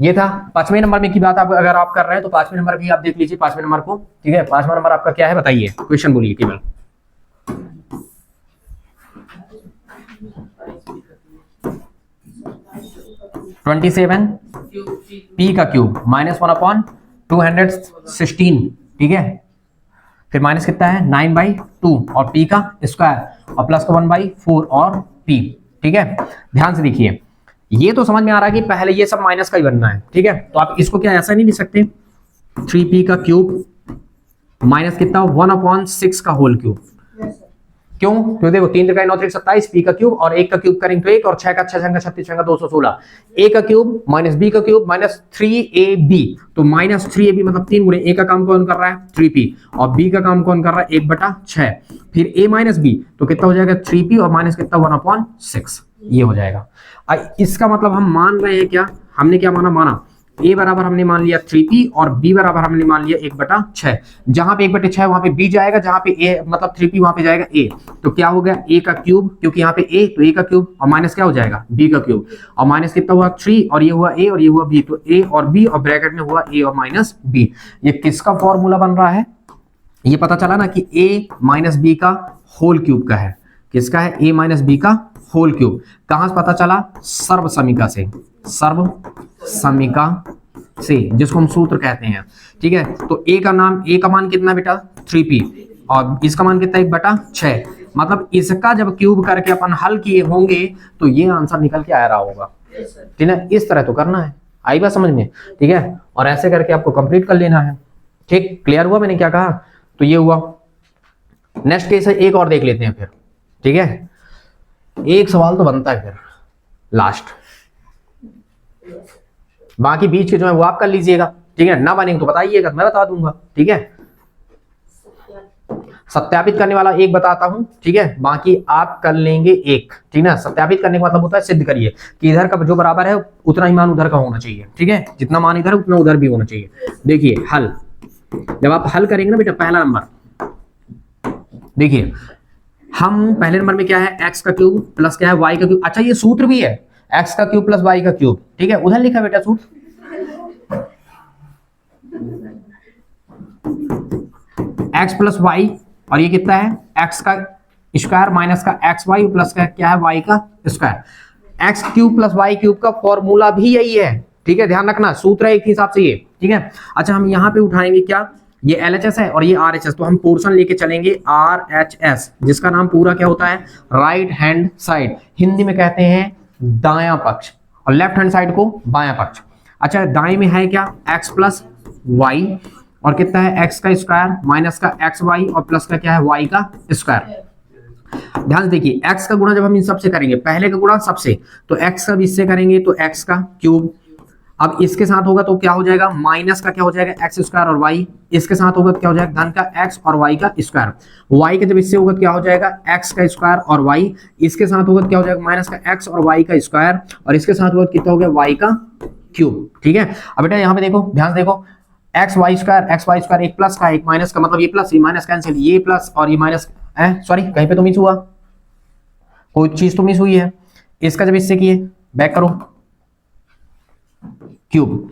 ये था 5वें नंबर में की बात। आप अगर आप कर रहे हैं तो 5वें नंबर भी आप देख लीजिए, 5वें नंबर को। ठीक है, 5वां नंबर आपका क्या है बताइए, क्वेश्चन बोलिए केवल। (27) p का क्यूब माइनस 1/216। ठीक है, फिर माइनस कितना है 9/2, और p का स्क्वायर, और प्लस का 1/4 और p। ठीक है, ध्यान से देखिए, ये तो समझ में आ रहा है कि पहले ये सब माइनस का ही बनना है। ठीक है, तो आप इसको क्या ऐसा नहीं लिख सकते, 3p का क्यूब माइनस कितना 1/6 का होल क्यूब। क्यों, तो देखो 3 3 9 27, p का क्यूब और 1 का क्यूब करेंगे तो 1, और 6 का 6 36 6 216, a का क्यूब माइनस b का क्यूब माइनस 3ab। तो माइनस 3ab मतलब 3 गुणे a का काम कौन कर रहा है 3p, और b का काम कौन कर रहा है 1/6, फिर a माइनस b, तो कितना हो जाएगा 3p, और माइनस कितना 1/6, ये हो जाएगा। इसका मतलब हम मान रहे हैं क्या, हमने क्या माना a बराबर हमने मान लिया 3p, और b बराबर हमने मान लिया 1/6। जहां पे 1/6 वहां पे b जाएगा, जहां पे a मतलब 3p वहां पे जाएगा a। तो क्या हो गया a का क्यूब, क्योंकि यहाँ पे a, तो a का क्यूब, और माइनस क्या हो जाएगा b का क्यूब, और माइनस कितना हुआ 3, और ये हुआ a और ये हुआ b, तो a और b, और ब्रैकेट में हुआ a और माइनस b। ये किसका फॉर्मूला बन रहा है, ये पता चला ना कि a माइनस b का होल क्यूब का है। किसका है, a माइनस b का होल क्यूब। कहां से पता चला, सर्व समीका से, सर्व समीका से, जिसको हम सूत्र कहते हैं। ठीक है, तो a का नाम, a का मान कितना बेटा 3p, और इसका मान कितना 1/6, मतलब इसका जब क्यूब करके अपन हल किए होंगे तो ये आंसर निकल के आ रहा होगा। ठीक है, इस तरह तो करना है, आई बात समझ में। ठीक है, और ऐसे करके आपको कंप्लीट कर लेना है। ठीक, क्लियर हुआ मैंने क्या कहा, तो ये हुआ। नेक्स्ट केस है, एक और देख लेते हैं फिर। ठीक है, एक सवाल तो बनता है फिर लास्ट, बाकी बीच के जो है वो आप कर लीजिएगा। ठीक है, ना बनेंगे तो बताइएगा, मैं बता दूंगा। ठीक है, सत्यापित करने वाला एक बताता हूं, ठीक है, बाकी आप कर लेंगे एक, ठीक ना। सत्यापित करने का मतलब होता है सिद्ध करिए कि इधर का जो बराबर है उतना ही मान उधर का होना चाहिए, ठीक है, जितना मान इधर उतना उधर भी होना चाहिए। देखिए हल, जब आप हल करेंगे ना बेटा, पहला नंबर देखिए, हम पहले नंबर में क्या है, एक्स का क्यूब प्लस क्या है, वाई का क्यूब। अच्छा ये सूत्र भी है, एक्स का क्यूब प्लस वाई का क्यूब, ठीक है, उधर लिखा बेटा सूत्र, एक्स प्लस वाई, और ये कितना है, एक्स का स्क्वायर माइनस का एक्स वाई प्लस का क्या है, वाई का square. X cube plus Y cube का फॉर्मूला भी यही है, ठीक है, ध्यान रखना, सूत्र है एक हिसाब से ये, ठीक है। अच्छा हम यहाँ पे उठाएंगे क्या, ये LHS है और ये RHS, तो हम पोर्शन लेके चलेंगे RHS, जिसका नाम पूरा क्या होता है, राइट हैंड साइड, हिंदी में कहते हैं दायां पक्ष, और लेफ्ट हैंड साइड को बायां पक्ष। अच्छा दाएं में है क्या, x प्लस वाई, और कितना है, x का स्क्वायर माइनस का एक्स वाई, और प्लस का क्या है, y का स्क्वायर। ध्यान से देखिए, x का गुणा जब हम इन सबसे करेंगे, पहले का गुणा सबसे, तो x का भी इससे करेंगे तो x का क्यूब, अब इसके साथ होगा तो क्या हो जाएगा, माइनस का क्या हो जाएगा, एक्स स्क्वायर और वाई, इसके साथ होगा तो क्या हो जाएगा, धन का एक्स और वाई का स्क्वायर। वाई के जब इससे होगा तो क्या हो जाएगा, एक्स का स्क्वायर और वाई, इसके साथ होगा तो क्या हो जाएगा, माइनस का एक्स और वाई का स्क्वायर, और इसके साथ होगा तो कितना हो गया, वाई का क्यूब, ठीक है। अब बेटा यहाँ पे देखो, ध्यान से देखो, एक्स वाई स्क्वायर, एक प्लस का एक माइनस का, मतलब ये प्लस ये माइनस कैंसिल, ये प्लस और ये माइनस, सॉरी कहीं पे तो मिस हुआ, कोई चीज तो मिस हुई है। इसका जब इससे किए, बैक करो, क्यूब,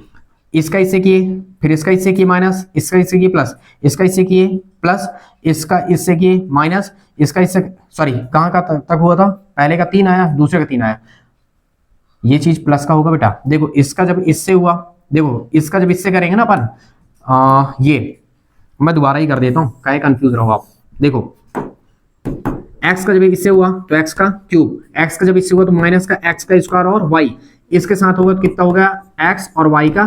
इसका इससे किए, फिर इसका इससे किए माइनस, इसका इससे किए प्लस, इसका इससे किए प्लस, इसका इससे किए माइनस, इसका इससे, सॉरी कहाँ का तक हुआ था, पहले का 3 आया, दूसरे का 3 आया, ये चीज प्लस का होगा बेटा। देखो इसका जब इससे हुआ, देखो इसका जब इससे करेंगे ना अपन, ये मैं दोबारा ही कर देता हूँ, काहे कंफ्यूज रहो आप। देखो x का जब इससे हुआ तो x का क्यूब, x का जब इससे हुआ तो माइनस का x का स्क्वायर और y, इसके साथ होगा तो कितना होगा, x और y का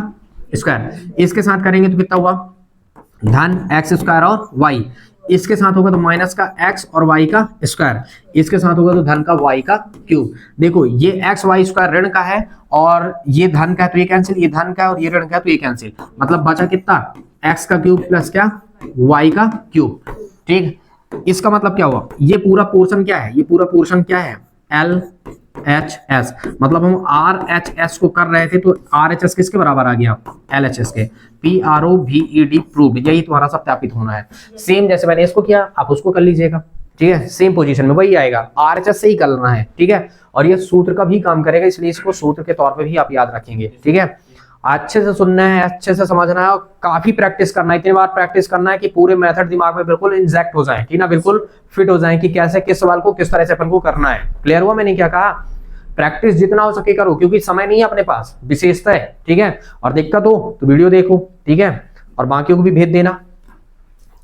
स्क्वायर, इसके साथ करेंगे तो कितना हुआ, धन x स्क्वायर और y, इसके साथ होगा तो माइनस का x और y का स्क्वायर, इसके साथ होगा तो धन का y का क्यूब। देखो ये x y स्क्वायर ऋण का है और ये धन का है तो ये कैंसिल, ये धन का है और ये ऋण का है तो ये कैंसिल, मतलब बचा कितना, x का क्यूब प्लस क्या, y का क्यूब, ठीक। इसका मतलब क्या हुआ, ये पूरा पोर्शन क्या है, ये पूरा पोर्शन क्या है, LHS, मतलब हम RHS को कर रहे थे तो RHS किसके बराबर आ गया, LHS के, PROVED प्रूव, यही तुम्हारा सत्यापित होना है। सेम जैसे मैंने इसको किया आप उसको कर लीजिएगा, ठीक है, सेम पोजीशन में वही आएगा, RHS से ही करना है, ठीक है, और ये सूत्र का भी काम करेगा, इसलिए इसको सूत्र के तौर पे भी आप याद रखेंगे, ठीक है। अच्छे से सुनना है, अच्छे से समझना है और काफी प्रैक्टिस करना है, इतनी बार प्रैक्टिस करना है कि पूरे मेथड दिमाग में बिल्कुल इंजेक्ट हो जाए, ठीक ना, बिल्कुल फिट हो जाए कि कैसे किस सवाल को किस तरह से अपन को करना है। क्लियर हुआ मैंने क्या कहा, प्रैक्टिस जितना हो सके करो, क्योंकि समय नहीं है अपने पास, विशेषता है, ठीक है, और दिक्कत हो तो वीडियो देखो, ठीक है, और बाकियों को भी भेज देना।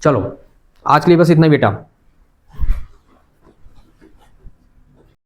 चलो आज के लिए बस इतना ही बेटा।